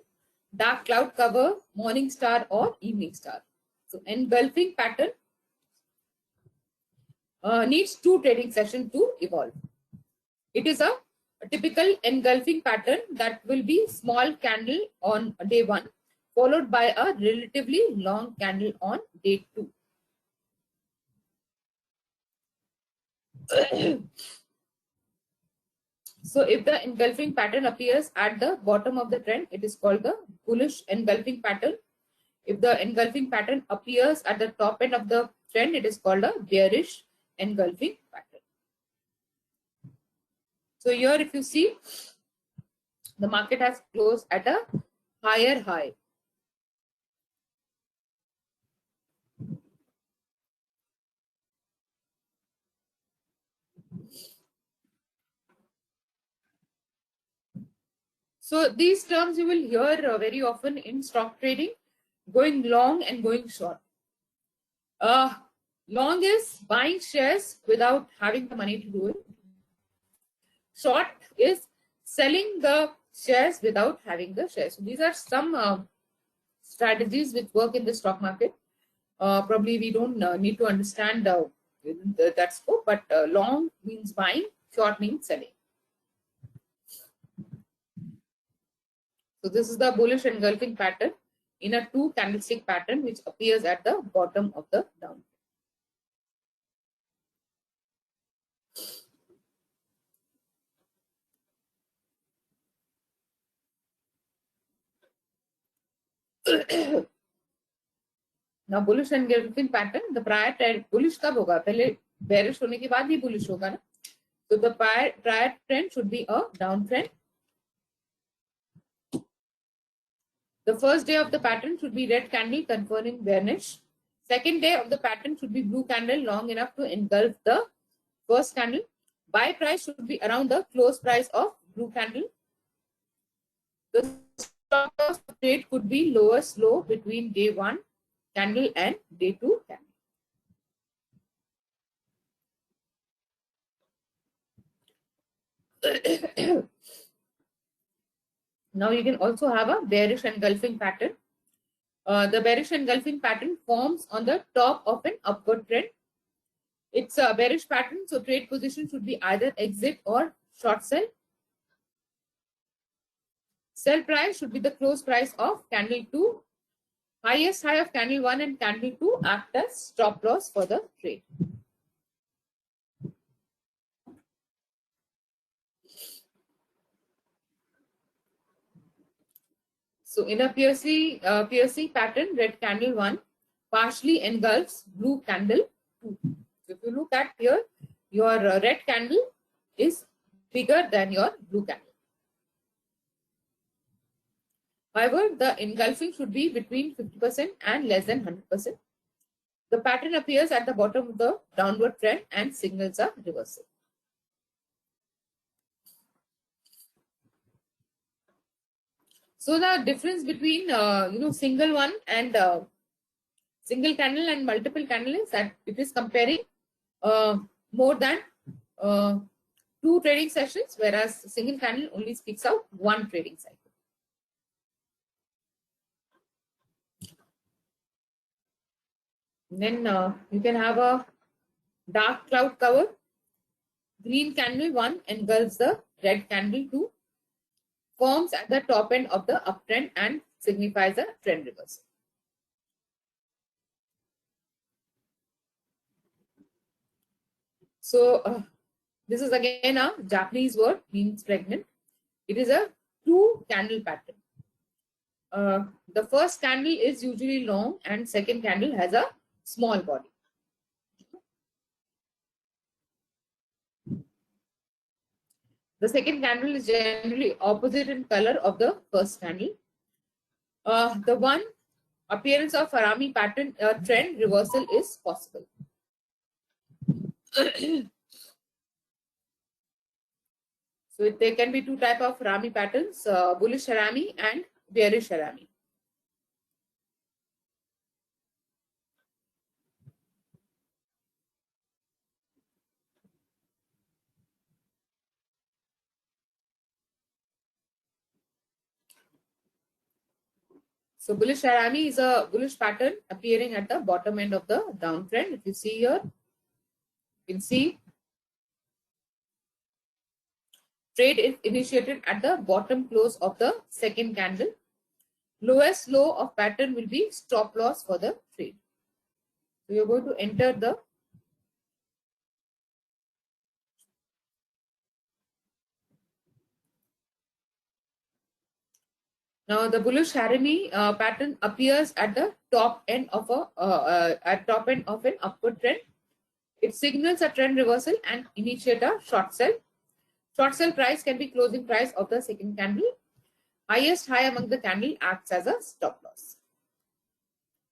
dark cloud cover, morning star or evening star. So engulfing pattern needs 2 trading sessions to evolve. It is a typical engulfing pattern that will be small candle on day 1, followed by a relatively long candle on day 2. So if the engulfing pattern appears at the bottom of the trend, it is called the bullish engulfing pattern. If the engulfing pattern appears at the top end of the trend, it is called a bearish engulfing pattern. So here if you see, the market has closed at a higher high. So these terms you will hear very often in stock trading, going long and going short. Long is buying shares without having the money to do it. Short is selling the shares without having the shares. So these are some strategies which work in the stock market. Probably we don't need to understand that scope, but long means buying, short means selling. So this is the bullish engulfing pattern in a 2 candlestick pattern which appears at the bottom of the down. Now bullish engulfing pattern, the prior trend bullish कब होगा? पहले bearish होने के बाद ही bullish होगा ना? So the prior trend should be a downtrend. The first day of the pattern should be red candle confirming bearish. Second day of the pattern should be blue candle long enough to engulf the first candle. Buy price should be around the close price of blue candle. The stop loss trade could be lowest low between day 1 candle and day 2 candle. Now you can also have a bearish engulfing pattern. The bearish engulfing pattern forms on the top of an upward trend. It's a bearish pattern, so trade position should be either exit or short sell. Sell price should be the close price of candle 2. Highest high of candle 1 and candle 2 act as stop loss for the trade. So in a PSC pattern, red candle 1 partially engulfs blue candle 2. So if you look at here, your red candle is bigger than your blue candle. However, the engulfing should be between 50% and less than 100%. The pattern appears at the bottom of the downward trend and signals a reversal. So the difference between single one and single candle and multiple candle is that it is comparing more than 2 trading sessions, whereas single candle only speaks out 1 trading cycle. Then you can have a dark cloud cover. Green candle 1 engulfs the red candle 2, forms at the top end of the uptrend and signifies a trend reversal. So this is again a Japanese word, means pregnant. It is a 2 candle pattern. The first candle is usually long and second candle has a small body. The second candle is generally opposite in color of the first candle. The one appearance of Harami pattern trend reversal is possible. So there can be 2 types of Harami patterns, bullish Harami and bearish Harami. So bullish Harami is a bullish pattern appearing at the bottom end of the downtrend. If you see here, you can see trade is initiated at the bottom close of the second candle. Lowest low of pattern will be stop loss for the trade. So you're going to enter the Now the bullish Harami pattern appears at the top end of an upward trend. It signals a trend reversal and initiate a short sell. Short sell price can be closing price of the second candle. Highest high among the candle acts as a stop loss.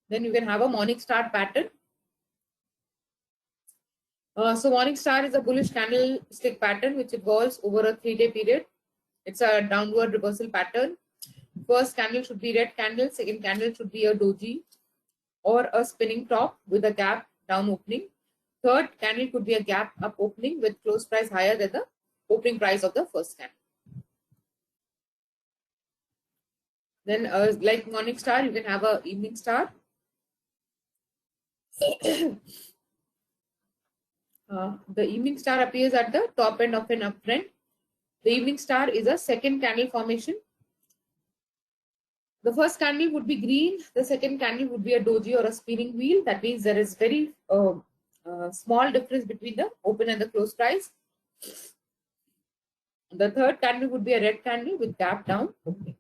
Then you can have a morning star pattern. So morning star is a bullish candlestick pattern which evolves over a 3-day period. It's a downward reversal pattern. First candle should be red candle, second candle should be a doji or a spinning top with a gap down opening. Third candle could be a gap up opening with close price higher than the opening price of the first candle. Then like morning star, you can have a evening star. The evening star appears at the top end of an uptrend. The evening star is a second candle formation. The first candle would be green. The second candle would be a doji or a spinning wheel. That means there is very small difference between the open and the close price. The third candle would be a red candle with gap down opening.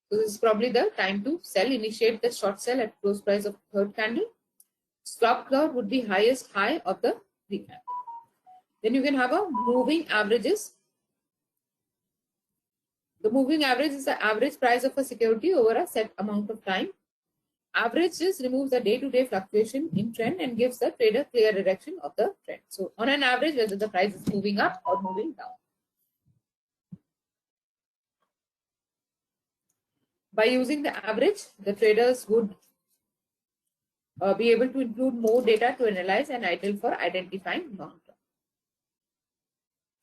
So this is probably the time to sell. Initiate the short sell at close price of third candle. Stop loss would be highest high of the three candle. Then you can have a moving averages. The moving average is the average price of a security over a set amount of time. Average just removes the day-to-day fluctuation in trend and gives the trader clear direction of the trend. So on an average, whether the price is moving up or moving down. By using the average, the traders would be able to include more data to analyze and ideal for identifying long-term.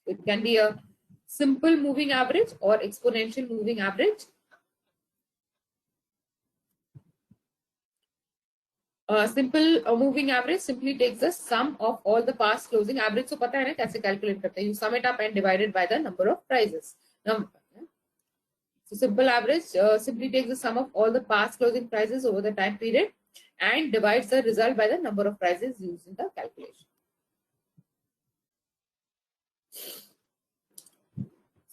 It can be a simple moving average or exponential moving average. Simple moving average simply takes the sum of all the past closing average. So पता है ना कैसे calculate करते हैं? You sum it up and divide it by the number of prices. So simple average simply takes the sum of all the past closing prices over the time period and divides the result by the number of prices used in the calculation.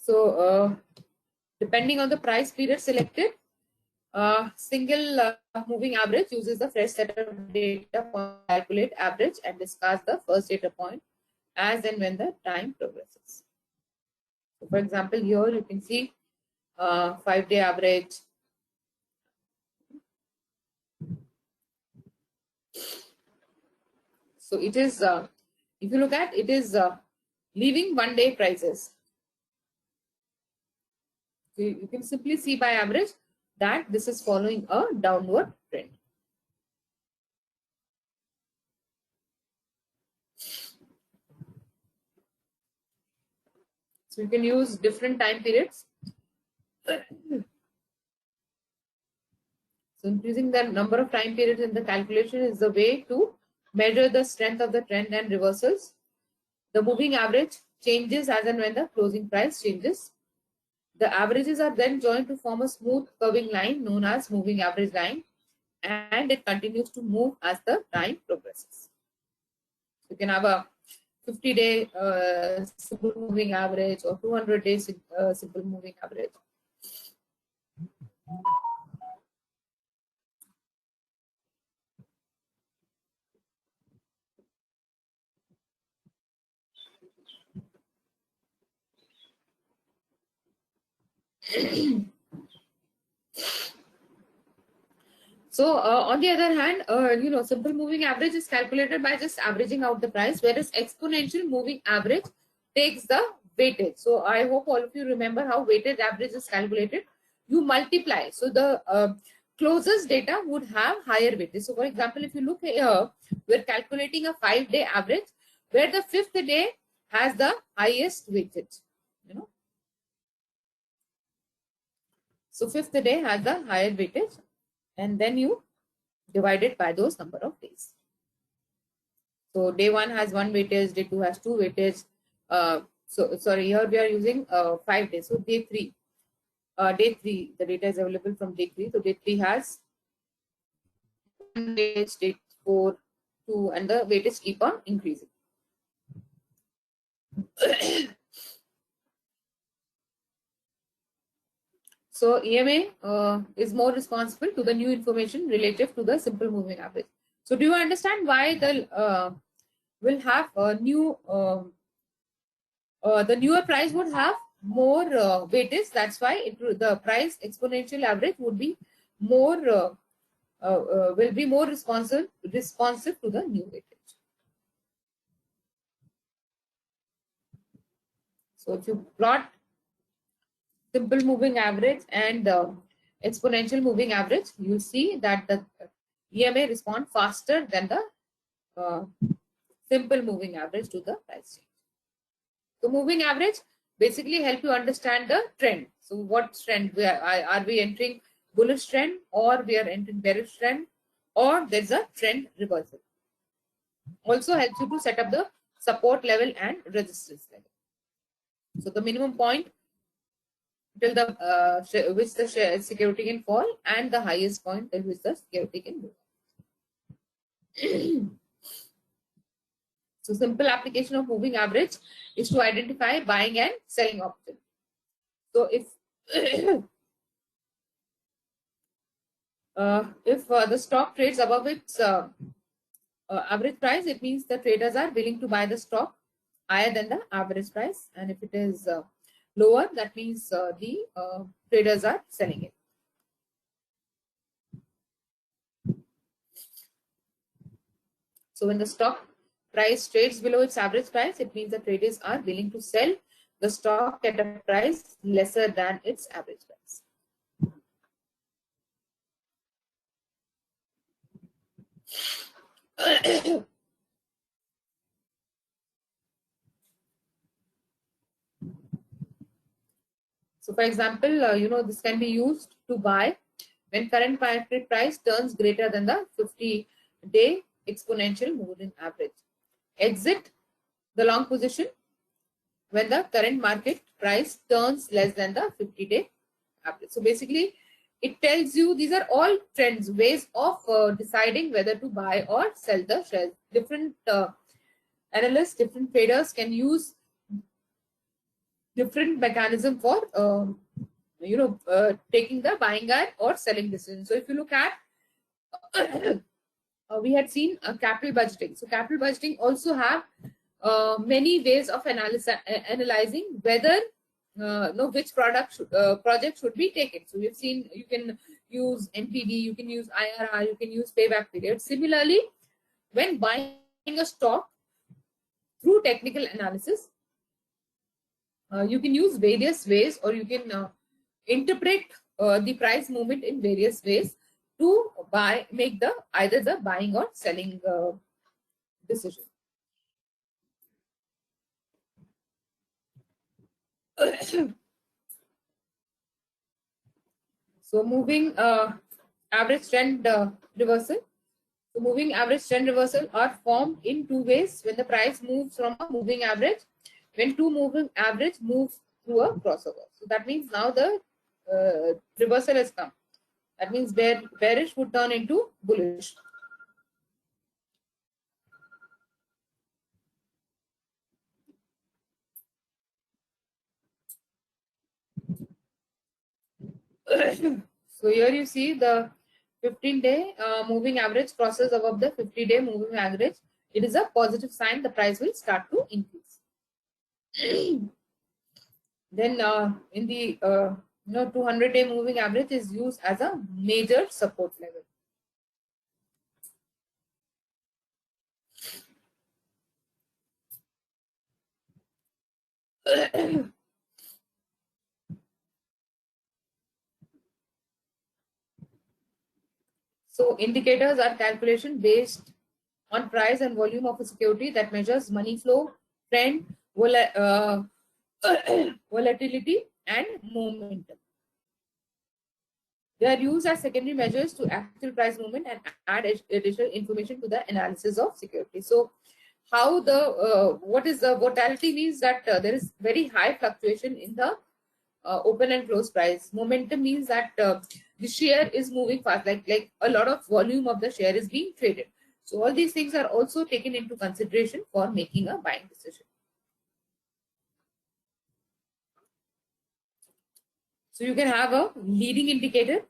So depending on the price period selected, single moving average uses the fresh set of data to calculate average and discuss the first data point as and when the time progresses. So for example, here you can see 5-day average. So it is, if you look at it, is leaving 1-day prices. So you can simply see by average that this is following a downward trend. So you can use different time periods. So increasing the number of time periods in the calculation is the way to measure the strength of the trend and reversals. The moving average changes as and when the closing price changes. The averages are then joined to form a smooth curving line known as moving average line, and it continues to move as the time progresses. So you can have a 50-day simple moving average or 200-day simple moving average. So on the other hand, simple moving average is calculated by just averaging out the price, whereas exponential moving average takes the weightage. So I hope all of you remember how weighted average is calculated. You multiply. So the closest data would have higher weightage. So for example, if you look here, we're calculating a 5-day average where the 5th day has the highest weightage. So 5th day has the higher weightage, and then you divide it by those number of days. So day 1 has 1 weightage, day 2 has 2 weightage. So sorry, here we are using 5 days. So day 3, the data is available from day 3. So day 3 has 1 weightage, day 4 and the weightage keep on increasing. So EMA is more responsible to the new information relative to the simple moving average. So do you understand why the will have a new the newer price would have more weightage? That's why the price exponential average would be more will be more responsive to the new weightage. So if you plot simple moving average and exponential moving average, you'll see that the EMA respond faster than the simple moving average to the price change. So moving average basically help you understand the trend. So what trend are we entering bullish trend, or we are entering bearish trend, or there's a trend reversal. Also helps you to set up the support level and resistance level. So the minimum point till the which the security can fall, and the highest point till which the security can move. So simple application of moving average is to identify buying and selling option. So if the stock trades above its average price, it means the traders are willing to buy the stock higher than the average price, and if it is lower, that means the traders are selling it. So when the stock price trades below its average price, it means the traders are willing to sell the stock at a price lesser than its average price. So for example, this can be used to buy when current market price turns greater than the 50-day exponential moving average. Exit the long position when the current market price turns less than the 50-day average. So basically, it tells you these are all trends, ways of deciding whether to buy or sell the shares. Different analysts, different traders can use different mechanism for taking the buying or selling decision. So if you look at we had seen capital budgeting. So capital budgeting also have many ways of analyzing whether which project should be taken. So we've seen you can use NPV, you can use IRR, you can use payback period. Similarly, when buying a stock through technical analysis, you can use various ways, or you can interpret the price movement in various ways to make either the buying or selling decision. So moving average trend reversal. So moving average trend reversal are formed in two ways: when the price moves from a moving average, when two moving average moves through a crossover. So that means now the reversal has come. That means bearish would turn into bullish. So here you see the 15-day moving average crosses above the 50-day moving average. It is a positive sign. The price will start to increase. Then in the 200-day moving average is used as a major support level. So indicators are calculation based on price and volume of a security that measures money flow, trend, volatility, and momentum. They are used as secondary measures to actual price movement and add additional information to the analysis of security. So how the what is the volatility means that there is very high fluctuation in the open and close price. Momentum means that the share is moving fast, like a lot of volume of the share is being traded. So all these things are also taken into consideration for making a buying decision. So you can have a leading indicator.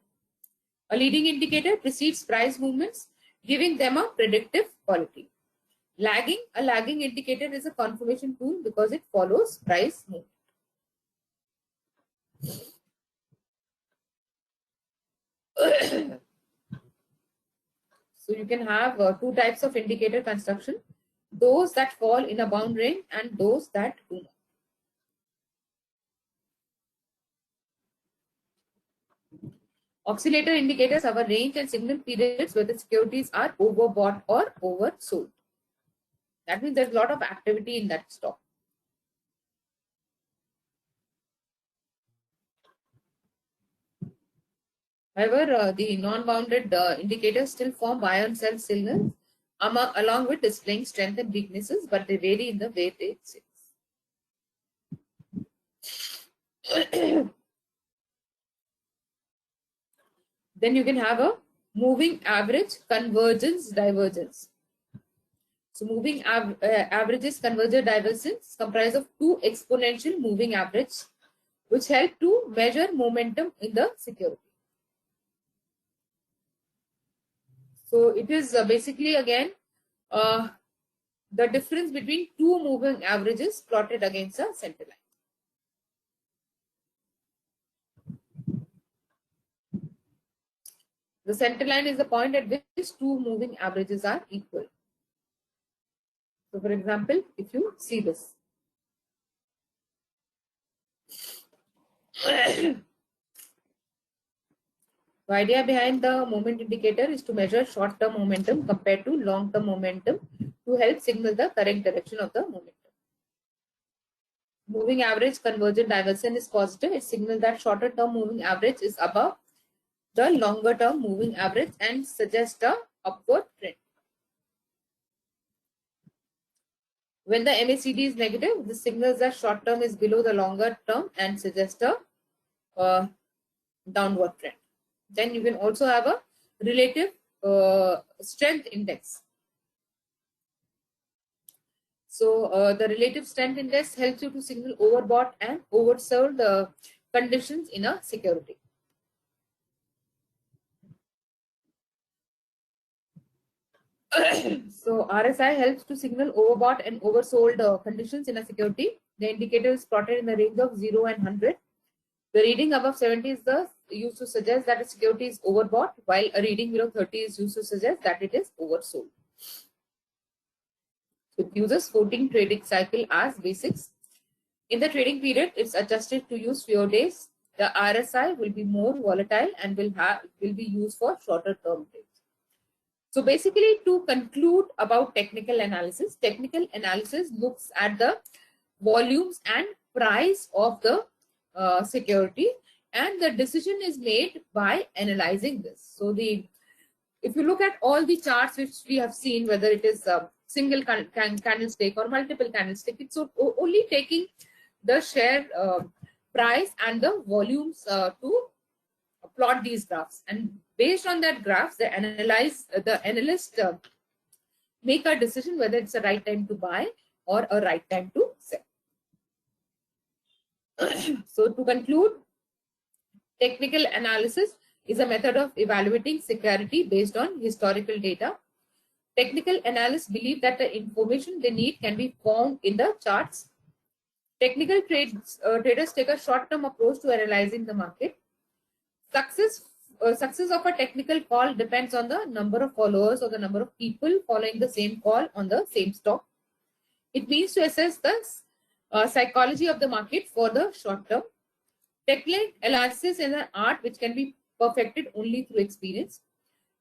A leading indicator precedes price movements, giving them a predictive quality. A lagging indicator is a confirmation tool because it follows price movement. So you can have two types of indicator construction, those that fall in a bound range and those that do not. Oscillator indicators have a range and signal periods where the securities are overbought or oversold. That means there's a lot of activity in that stock. However, the non-bounded indicators still form buy and sell signals along with displaying strength and weaknesses, but they vary in the way they exist. Then you can have a moving average convergence divergence. So moving averages convergence divergence comprise of two exponential moving averages which help to measure momentum in the security. So it is basically again the difference between two moving averages plotted against a center line. The center line is the point at which two moving averages are equal. So for example, if you see this. The idea behind the moment indicator is to measure short-term momentum compared to long-term momentum to help signal the correct direction of the momentum. Moving average convergent divergence is positive. It signals that shorter-term moving average is above the longer-term moving average and suggests a upward trend. When the MACD is negative, this signals that short-term is below the longer-term and suggests a downward trend. Then you can also have a relative strength index. So the relative strength index helps you to signal overbought and oversold conditions in a security. So RSI helps to signal overbought and oversold conditions in a security. The indicator is plotted in the range of 0 and 100. The reading above 70 is used to suggest that a security is overbought, while a reading below 30 is used to suggest that it is oversold. So it uses 14 trading cycle as basics. In the trading period, it's adjusted to use fewer days. The RSI will be more volatile and will be used for shorter term trades. So basically, to conclude about technical analysis looks at the volumes and price of the security, and the decision is made by analyzing this. So if you look at all the charts which we have seen, whether it is a single candlestick or multiple candlestick, it's only taking the share price and the volumes to plot these graphs, and based on that graphs, the analyst make a decision whether it's the right time to buy or a right time to sell. So to conclude, technical analysis is a method of evaluating security based on historical data. Technical analysts believe that the information they need can be found in the charts. Technical traders take a short-term approach to analyzing the market. Success of a technical call depends on the number of followers or the number of people following the same call on the same stock. It means to assess the psychology of the market for the short term. Technical analysis is an art which can be perfected only through experience.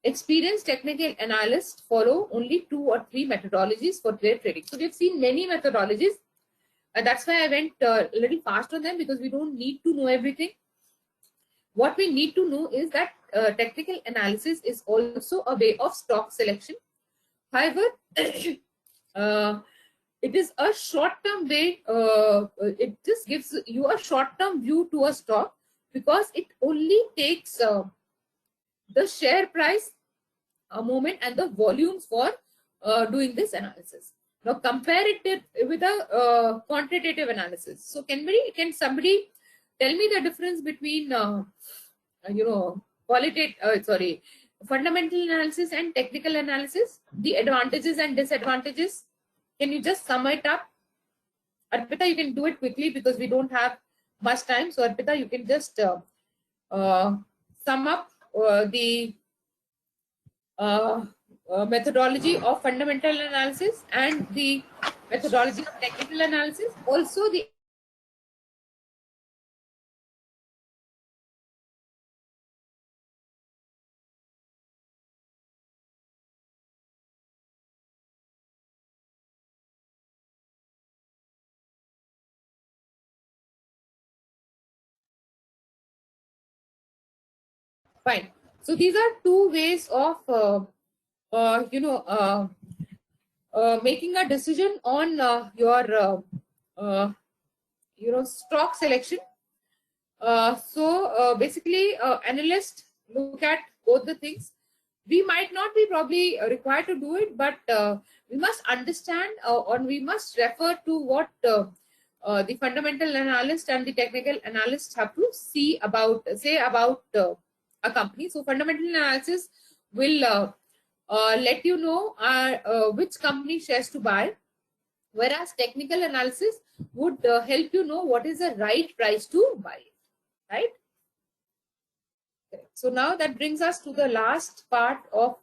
Experienced technical analysts follow only 2 or 3 methodologies for their trading. So we've seen many methodologies, and that's why I went a little fast on them, because we don't need to know everything. What we need to know is that technical analysis is also a way of stock selection. However, it is a short-term way. It just gives you a short-term view to a stock, because it only takes the share price movement and the volumes for doing this analysis. Now compare it with a quantitative analysis. So can somebody tell me the difference between fundamental analysis and technical analysis, the advantages and disadvantages? Can you just sum it up? Arpita, you can do it quickly because we don't have much time. So Arpita, you can just sum up the methodology of fundamental analysis and the methodology of technical analysis. Also the fine. So these are two ways of making a decision on your stock selection. Basically, analysts look at both the things. We might not be probably required to do it, but we must understand or we must refer to what the fundamental analyst and the technical analyst have to say about a company. So fundamental analysis will let you know which company shares to buy, whereas technical analysis would help you know what is the right price to buy it, right? So now that brings us to the last part of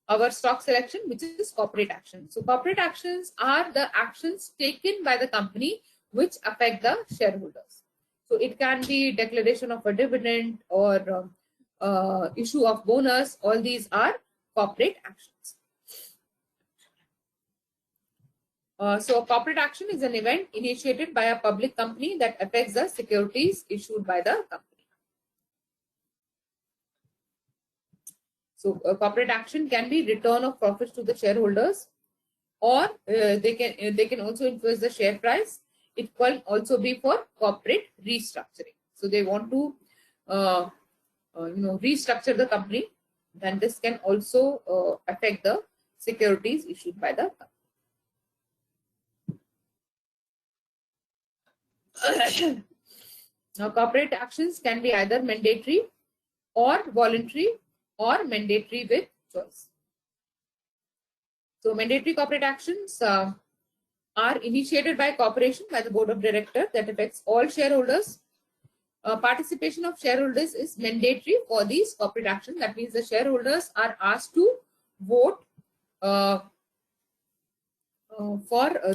our stock selection, which is corporate action. So corporate actions are the actions taken by the company which affect the shareholders. So it can be declaration of a dividend or issue of bonus. All these are corporate actions. So a corporate action is an event initiated by a public company that affects the securities issued by the company. So a corporate action can be return of profits to the shareholders, or they can also influence the share price. It can also be for corporate restructuring. So they want to restructure the company, then this can also affect the securities issued by the company. Now corporate actions can be either mandatory or voluntary or mandatory with choice. So mandatory corporate actions are initiated by corporation by the board of directors that affects all shareholders. Participation of shareholders is mandatory for these corporate actions. That means the shareholders are asked to vote for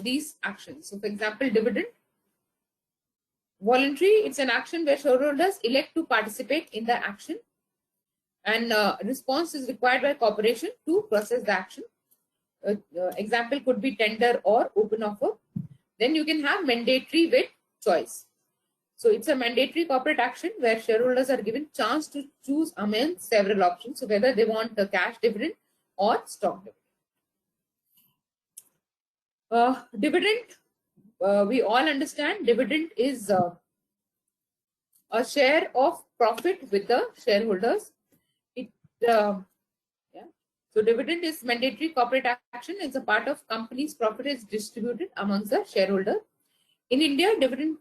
these actions. So for example, dividend. Voluntary, it's an action where shareholders elect to participate in the action, and response is required by corporation to process the action. Example could be tender or open offer. Then you can have mandatory with choice. So it's a mandatory corporate action where shareholders are given chance to choose among several options. So whether they want the cash dividend or stock dividend. Dividend, we all understand dividend is a share of profit with the shareholders. So dividend is mandatory corporate action. It's a part of company's profit is distributed amongst the shareholder. In India, dividend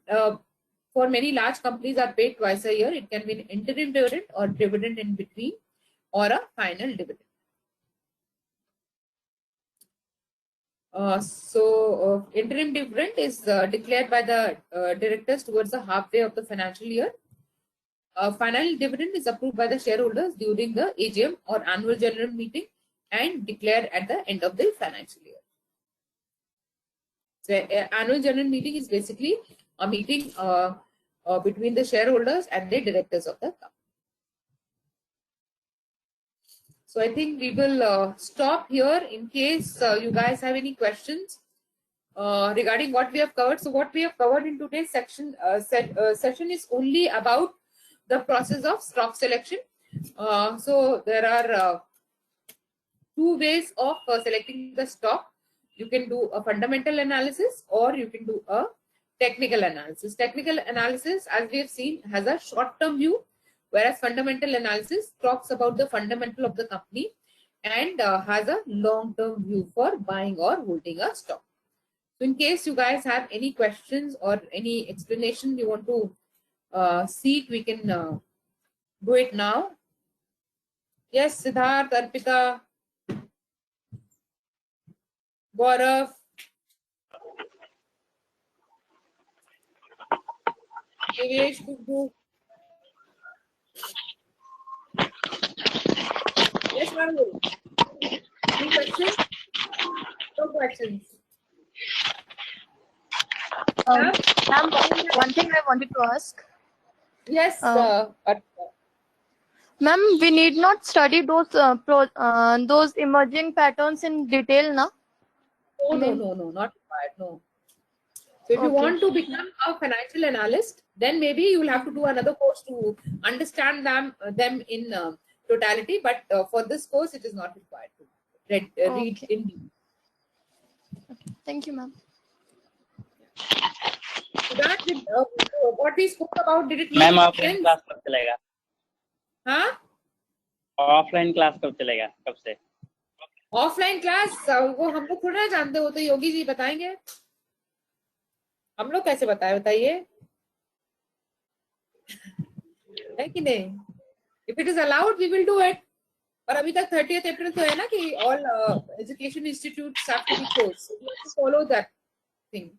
for many large companies are paid twice a year. It can be an interim dividend or dividend in between or a final dividend. Interim dividend is declared by the directors towards the halfway of the financial year. Final dividend is approved by the shareholders during the AGM or annual general meeting and declared at the end of the financial year. So annual general meeting is basically a meeting between the shareholders and the directors of the company. So I think we will stop here in case you guys have any questions regarding what we have covered. So what we have covered in today's session is only about the process of stock selection. So there are two ways of selecting the stock. You can do a fundamental analysis or you can do a technical analysis. Technical analysis, as we have seen, has a short-term view, whereas fundamental analysis talks about the fundamental of the company and has a long-term view for buying or holding a stock. So in case you guys have any questions or any explanation you want to see it, we can do it now. Yes, Siddharth, Arpita, Gaurav. Devesh, Guggu. Yes, Rahul. Any questions? No questions. Ma'am, one thing I wanted to ask. Yes, Arpita. Ma'am, we need not study those emerging patterns in detail, na? No, not required. No. So if you Okay. want to become a financial analyst, then maybe you will have to do another course to understand them in totality. But for this course, it is not required to read Okay. in detail. Thank you, ma'am. So that what we spoke about, did it make ma'am offline sense? Class कब चलेगा? हाँ? Offline class कब चलेगा? कब से? Offline class वो हम लोग थोड़ा जानते हो, तो योगी जी बताएंगे. हम लोग कैसे बताइए है कि नहीं? If it is allowed, we will do it. पर अभी तक 30th April तो है ना कि all education institutes have to be closed. So we have to follow that thing.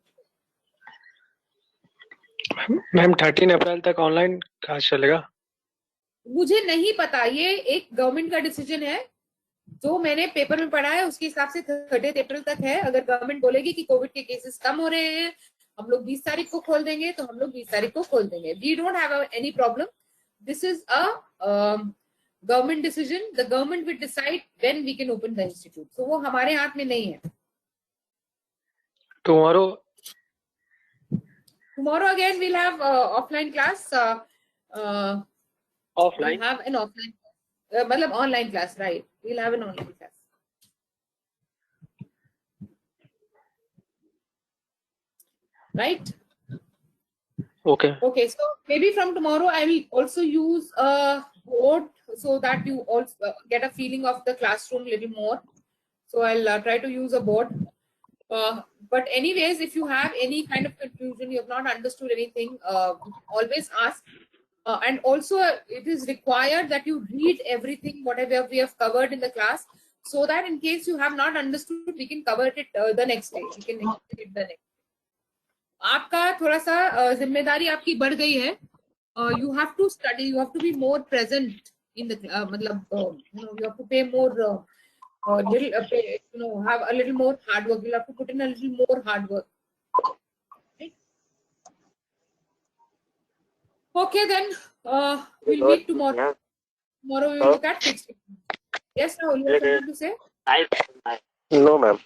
Ma'am 13 अप्रैल तक ऑनलाइन क्लास चलेगा? मुझे नहीं पता, ये एक गवर्नमेंट का डिसीजन है. जो मैंने पेपर में पढ़ा है उसके हिसाब से 30th April तक है. अगर गवर्नमेंट बोलेगी कि कोविड के केसेस कम हो रहे हैं, हम लोग 20 तारीख को खोल देंगे, तो हम लोग 20 तारीख को खोल देंगे. We don't have any problem. This is a government decision. The government will decide when we can open the institute. So वो हमारे हाथ में नहीं है. Tomorrow again we'll have offline class. Offline. We'll have an offline मतलब online class, right? We'll have an online class. Right? Okay, so maybe from tomorrow I will also use a board so that you also get a feeling of the classroom a little more. So I'll try to use a board. But anyways, if you have any kind of confusion, you have not understood anything, always ask. And also it is required that you read everything, whatever we have covered in the class, so that in case you have not understood, we can cover it the next day. We can explain it the next day. आपका थोड़ा सा जिम्मेदारी आपकी बढ़ गई है. You have to study, you have to be more present in the मतलब you have to pay more little have a little more hard work. You have to put in a little more hard work. Right? Okay, then we'll meet tomorrow. Tomorrow we will look at fixed income. Yes, Rahul, you have something to say? No, ma'am.